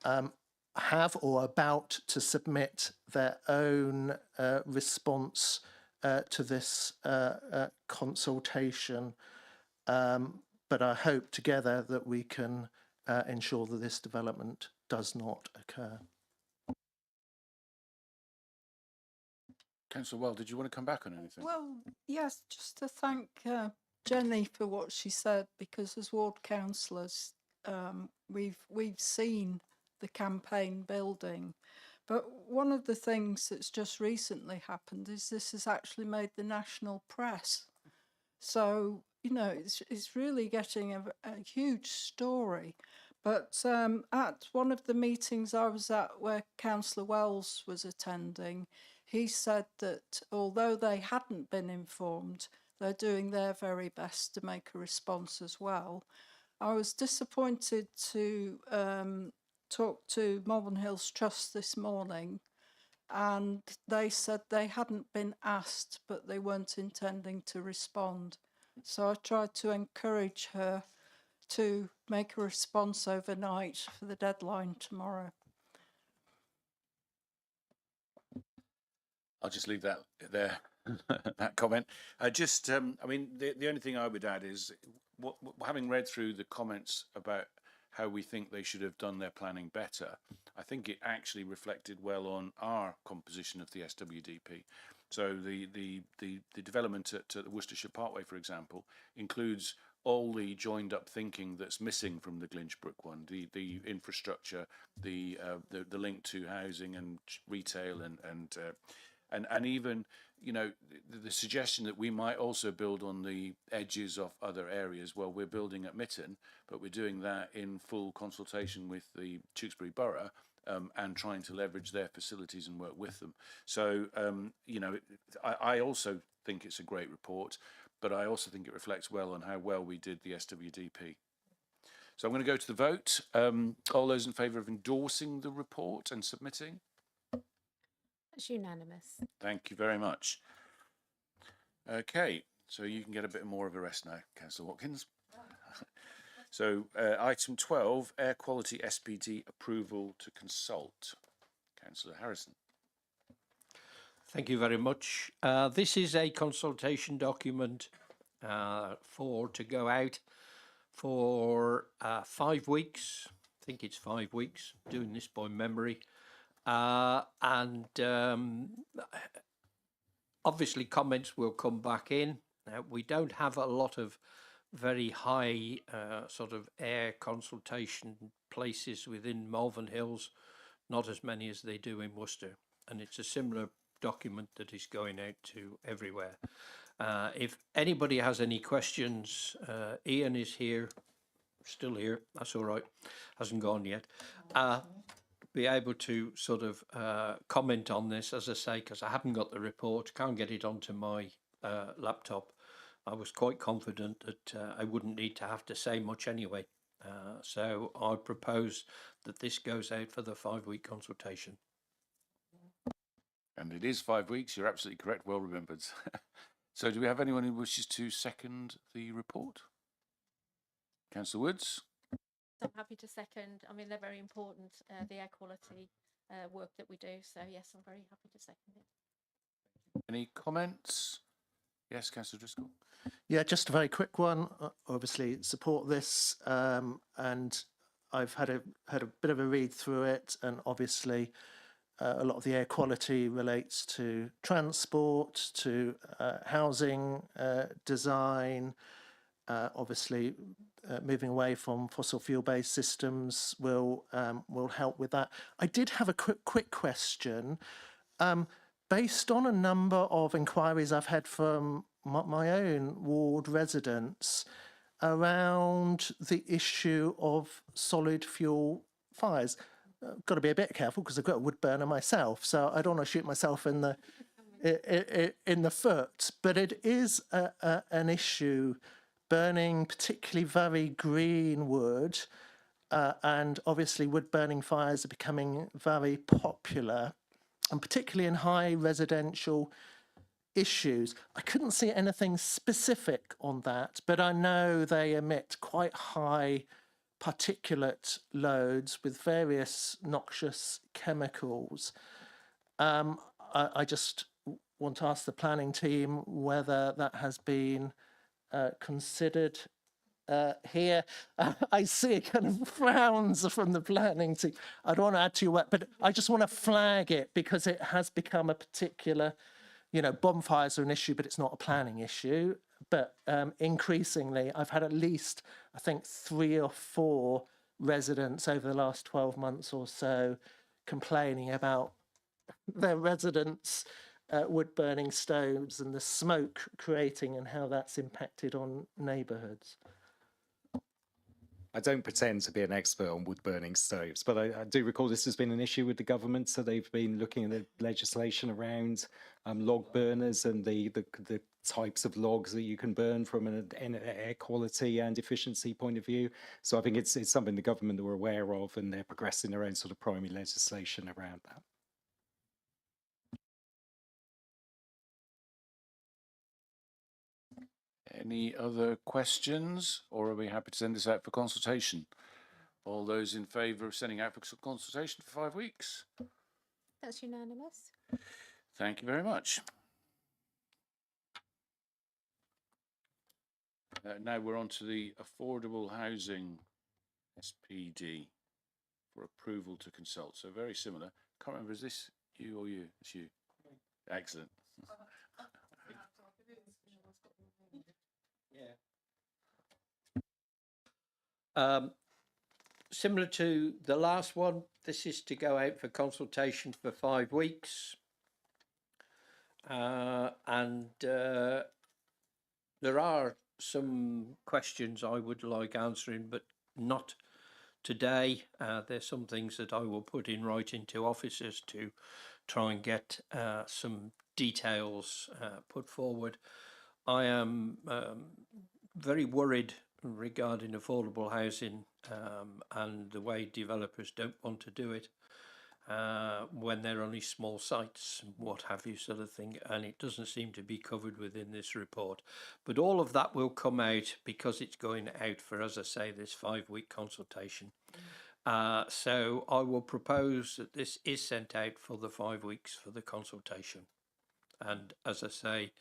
have or are about to submit their own response to this consultation, but I hope together that we can ensure that this development does not occur. Councillor Well, did you want to come back on anything? Well, yes, just to thank Jenny for what she said, because as ward councillors, we've seen the campaign building. But one of the things that's just recently happened is this has actually made the national press. So, you know, it's really getting a huge story. But at one of the meetings I was at where Councillor Wells was attending, he said that although they hadn't been informed, they're doing their very best to make a response as well. I was disappointed to talk to Malvern Hills Trust this morning, and they said they hadn't been asked, but they weren't intending to respond. So I tried to encourage her to make a response overnight for the deadline tomorrow. I'll just leave that there, that comment. I mean, the only thing I would add is, having read through the comments about how we think they should have done their planning better, I think it actually reflected well on our composition of the SWDP. So the development at the Worcestershire Parkway, for example, includes all the joined up thinking that's missing from the Glinchbrook one, the infrastructure, the link to housing and retail and even you know, the suggestion that we might also build on the edges of other areas. Well, we're building at Mytton, but we're doing that in full consultation with the Tewkesbury Borough, and trying to leverage their facilities and work with them. So, you know, I also think it's a great report, but I also think it reflects well on how well we did the SWDP. So I'm going to go to the vote. All those in favour of endorsing the report and submitting? That's unanimous. Thank you very much. Okay, so you can get a bit more of a rest now, Councillor Watkins. So item 12, air quality SPD approval to consult. Councillor Harrison. Thank you very much. This is a consultation document to go out for 5 weeks. I think it's 5 weeks, doing this by memory. Obviously comments will come back in. We don't have a lot of very high sort of air consultation places within Malvern Hills, not as many as they do in Worcester. And it's a similar document that is going out to everywhere. If anybody has any questions, Ian is here, still here, that's all right, hasn't gone yet. Be able to sort of comment on this, as I say, because I haven't got the report, can't get it onto my laptop. I was quite confident that I wouldn't need to have to say much anyway. So I propose that this goes out for the 5-week consultation. And it is 5 weeks, you're absolutely correct, well remembered. So do we have anyone who wishes to second the report? Councillor Woods? I'm happy to second. I mean, they're very important, the air quality work that we do. So yes, I'm very happy to second it. Any comments? Yes, Councillor Driscoll. Yeah, just a very quick one. Obviously, support this, and I've had a bit of a read through it, and obviously, a lot of the air quality relates to transport, to housing design. Obviously, moving away from fossil fuel-based systems will help with that. I did have a quick question. Based on a number of inquiries I've had from my own ward residents around the issue of solid fuel fires, got to be a bit careful because I've got a wood burner myself, so I don't want to shoot myself in the foot. But it is an issue, burning particularly very green wood, and obviously wood burning fires are becoming very popular, and particularly in high residential issues. I couldn't see anything specific on that, but I know they emit quite high particulate loads with various noxious chemicals. I just want to ask the planning team whether that has been considered here. I see kind of frowns from the planning team. I don't want to add to your work, but I just want to flag it because it has become a particular, you know, bonfires are an issue, but it's not a planning issue. But increasingly, I've had at least, I think, 3 or 4 residents over the last 12 months or so complaining about their residents' wood-burning stoves and the smoke creating and how that's impacted on neighbourhoods. I don't pretend to be an expert on wood-burning stoves, but I do recall this has been an issue with the government, so they've been looking at the legislation around log burners and the types of logs that you can burn from an air quality and efficiency point of view. So I think it's something the government are aware of, and they're progressing their own sort of primary legislation around that. Any other questions, or are we happy to send this out for consultation? All those in favour of sending out for consultation for 5 weeks? That's unanimous. Thank you very much. Now we're on to the affordable housing SPD for approval to consult. So very similar. Can't remember, is this you or you? It's you. Excellent. Similar to the last one, this is to go out for consultation for 5 weeks. and there are some questions I would like answering, but not today. There's some things that I will put in writing to officers to try and get some details put forward. I am very worried regarding affordable housing and the way developers don't want to do it when they're only small sites and what have you, sort of thing, and it doesn't seem to be covered within this report. But all of that will come out because it's going out for, as I say, this 5-week consultation. So I will propose that this is sent out for the 5 weeks for the consultation. And as I say,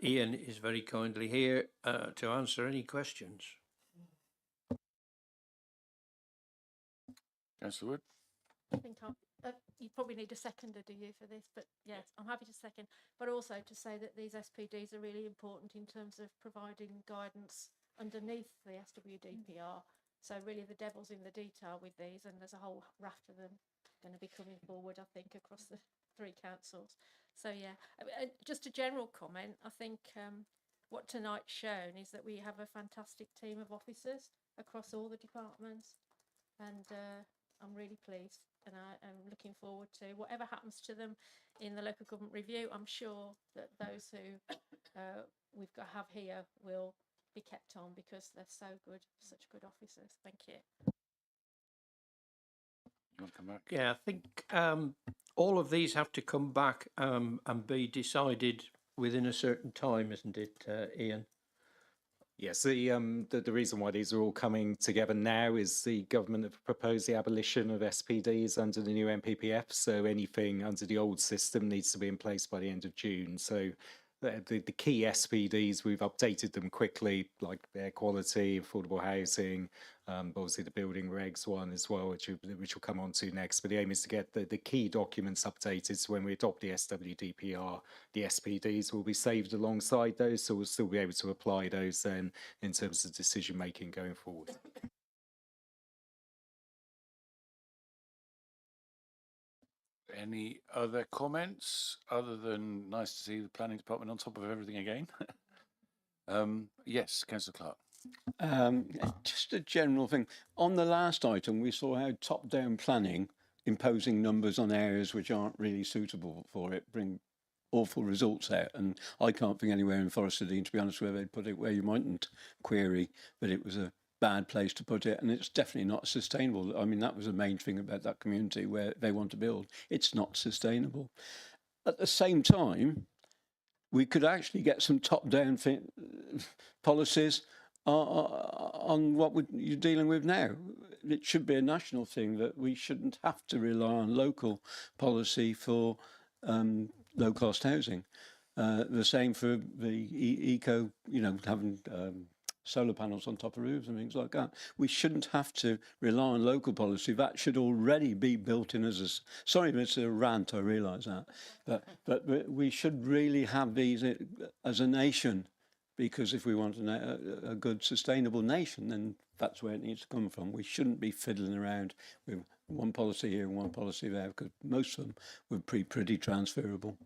Ian is very kindly here to answer any questions. Councillor Wood? I think you probably need a seconder, do you, for this? But yes, I'm happy to second. But also to say that these SPDs are really important in terms of providing guidance underneath the SWDPR. So really the devil's in the detail with these, and there's a whole raft of them going to be coming forward, I think, across the 3 councils. So yeah, just a general comment. I think what tonight's shown is that we have a fantastic team of officers across all the departments, and I'm really pleased, and I am looking forward to whatever happens to them in the local government review. I'm sure that those who we've got have here will be kept on because they're so good, such good officers. Thank you. You want to come back? Yeah, I think all of these have to come back and be decided within a certain time, isn't it, Ian? Yes, the reason why these are all coming together now is the government have proposed the abolition of SPDs under the new NPPF. So anything under the old system needs to be in place by the end of June. So the key SPDs, we've updated them quickly, like air quality, affordable housing, obviously the building regs one as well, which we'll come on to next. But the aim is to get the key documents updated. So when we adopt the SWDPR, the SPDs will be saved alongside those. So we'll still be able to apply those then in terms of decision making going forward. Any other comments other than nice to see the planning department on top of everything again? Yes, Councillor Clark. Just a general thing. On the last item, we saw how top-down planning, imposing numbers on areas which aren't really suitable for it, bring awful results out. And I can't think anywhere in Forest of Dean, to be honest, where they'd put it where you mightn't query, but it was a bad place to put it, and it's definitely not sustainable. I mean, that was the main thing about that community where they want to build. It's not sustainable. At the same time, we could actually get some top-down policies on what you're dealing with now. It should be a national thing that we shouldn't have to rely on local policy for low-cost housing. The same for the eco, having solar panels on top of roofs and things like that. We shouldn't have to rely on local policy. That should already be built in as a... Sorry, it's a rant, I realise that. But we should really have these as a nation, because if we want a good, sustainable nation, then that's where it needs to come from. We shouldn't be fiddling around with one policy here and one policy there, because most of them would be pretty transferable.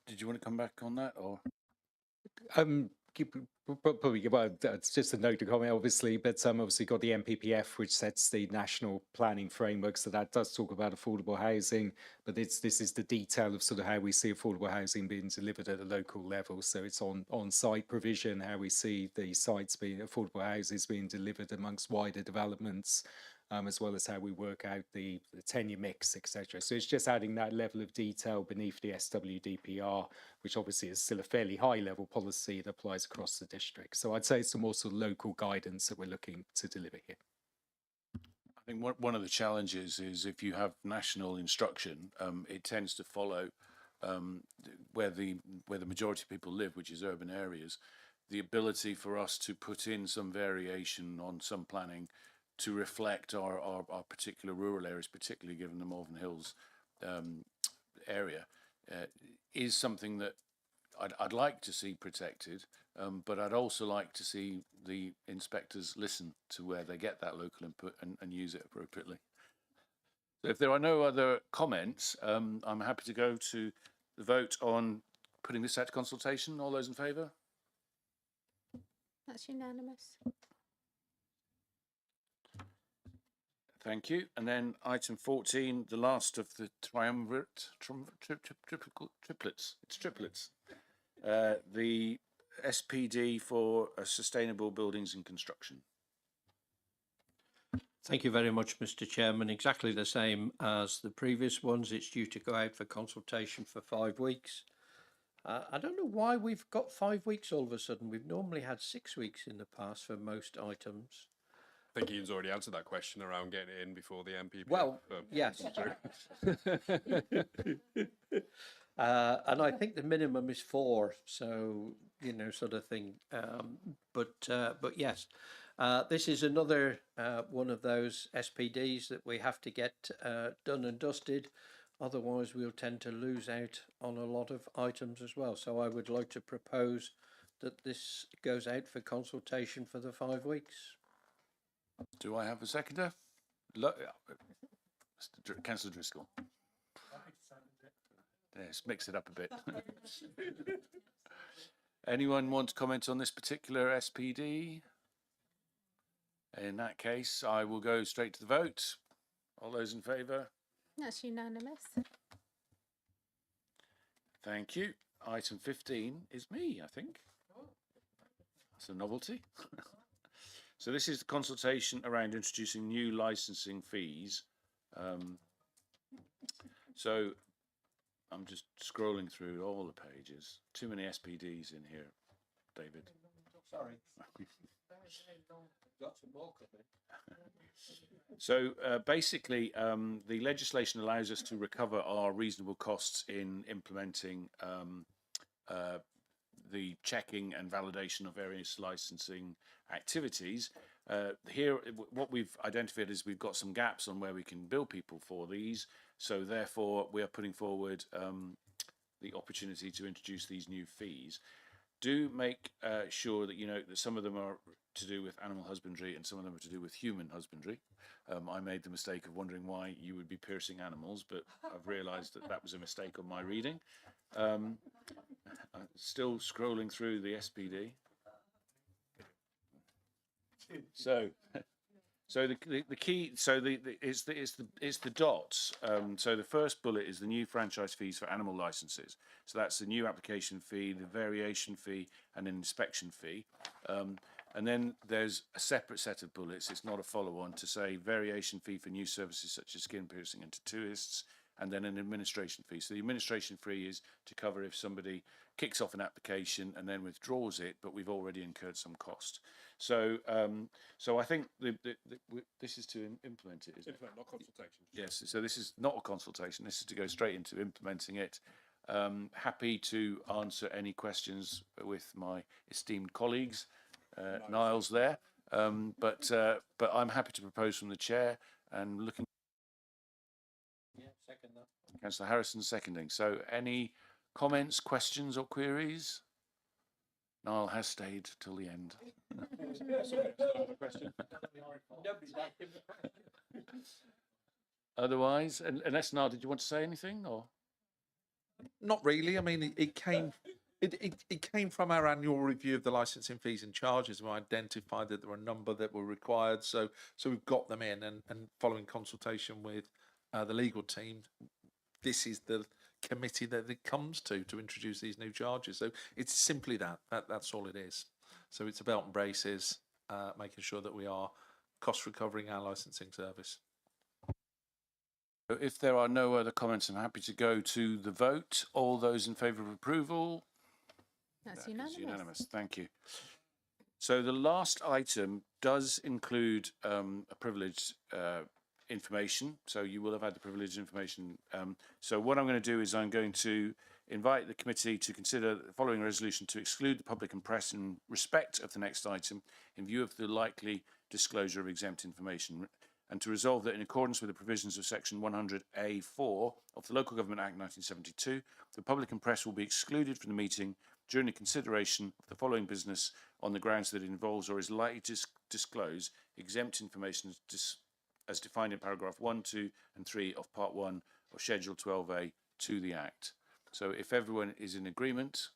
Did you want to come back on that, or? Probably, well, it's just a note to comment, obviously, but obviously got the NPPF, which sets the national planning framework, so that does talk about affordable housing, but this is the detail of sort of how we see affordable housing being delivered at a local level. So it's on-site provision, how we see the sites being, affordable houses being delivered amongst wider developments, as well as how we work out the tenure mix, etc. So it's just adding that level of detail beneath the SWDPR, which obviously is still a fairly high level policy that applies across the district. So I'd say it's some more sort of local guidance that we're looking to deliver here. I think one of the challenges is if you have national instruction, it tends to follow where the majority of people live, which is urban areas. The ability for us to put in some variation on some planning to reflect our particular rural areas, particularly given the Malvern Hills area, is something that I'd like to see protected, but I'd also like to see the inspectors listen to where they get that local input and use it appropriately. So if there are no other comments, I'm happy to go to the vote on putting this out to consultation. All those in favour? That's unanimous. Thank you. And then item 14, the last of the triumvirate, triplets. It's triplets. The SPD for sustainable buildings and construction. Thank you very much, Mr. Chairman. Exactly the same as the previous ones. It's due to go out for consultation for 5 weeks. I don't know why we've got 5 weeks all of a sudden. We've normally had 6 weeks in the past for most items. I think Ian's already answered that question around getting it in before the MPP. Well, yes. And I think the minimum is 4, so, you know, sort of thing. But yes, this is another one of those SPDs that we have to get done and dusted. Otherwise, we'll tend to lose out on a lot of items as well. So I would like to propose that this goes out for consultation for the 5 weeks. Do I have a seconder? Councillor Driscoll. Yes, mix it up a bit. Anyone want to comment on this particular SPD? In that case, I will go straight to the vote. All those in favour? That's unanimous. Thank you. Item 15 is me, I think. That's a novelty. So this is the consultation around introducing new licensing fees. So I'm just scrolling through all the pages. Too many SPDs in here, David. Sorry. Got some more coming. So basically, the legislation allows us to recover our reasonable costs in implementing the checking and validation of various licensing activities. Here, what we've identified is we've got some gaps on where we can bill people for these. So therefore, we are putting forward the opportunity to introduce these new fees. Do make sure that you know that some of them are to do with animal husbandry and some of them are to do with human husbandry. I made the mistake of wondering why you would be piercing animals, but I've realised that that was a mistake on my reading. Still scrolling through the SPD. So the key. So it's the dots. So the first bullet is the new franchise fees for animal licenses. So that's the new application fee, the variation fee, and an inspection fee. And then there's a separate set of bullets. It's not a follow-on to say variation fee for new services such as skin piercing and tattooists, and then an administration fee. So the administration fee is to cover if somebody kicks off an application and then withdraws it, but we've already incurred some cost. So, so I think this is to implement it, isn't it? Not consultation. Yes. So this is not a consultation. This is to go straight into implementing it. Happy to answer any questions with my esteemed colleagues. Niles there, but I'm happy to propose from the chair and looking. Yeah, second that. Councillor Harrison seconding. So any comments, questions or queries? Niall has stayed till the end. Otherwise, unless Niall, did you want to say anything or? Not really. I mean, it came from our annual review of the licensing fees and charges. We identified that there were a number that were required, so we've got them in, and following consultation with the legal team, this is the committee that it comes to introduce these new charges. So it's simply that's all it is. So it's about and braces, making sure that we are cost recovering our licensing service. If there are no other comments, I'm happy to go to the vote. All those in favour of approval? That's That is unanimous. unanimous. Thank you. So the last item does include a privileged information. So you will have had the privileged information. So what I'm going to do is I'm going to invite the committee to consider the following resolution to exclude the public and press in respect of the next item in view of the likely disclosure of exempt information, and to resolve that in accordance with the provisions of section 100A4 of the Local Government Act 1972, the public and press will be excluded from the meeting during the consideration of the following business on the grounds that it involves or is likely to disclose exempt information as defined in paragraph 1, 2 and 3 of part 1 of Schedule 12A to the Act. So if everyone is in agreement,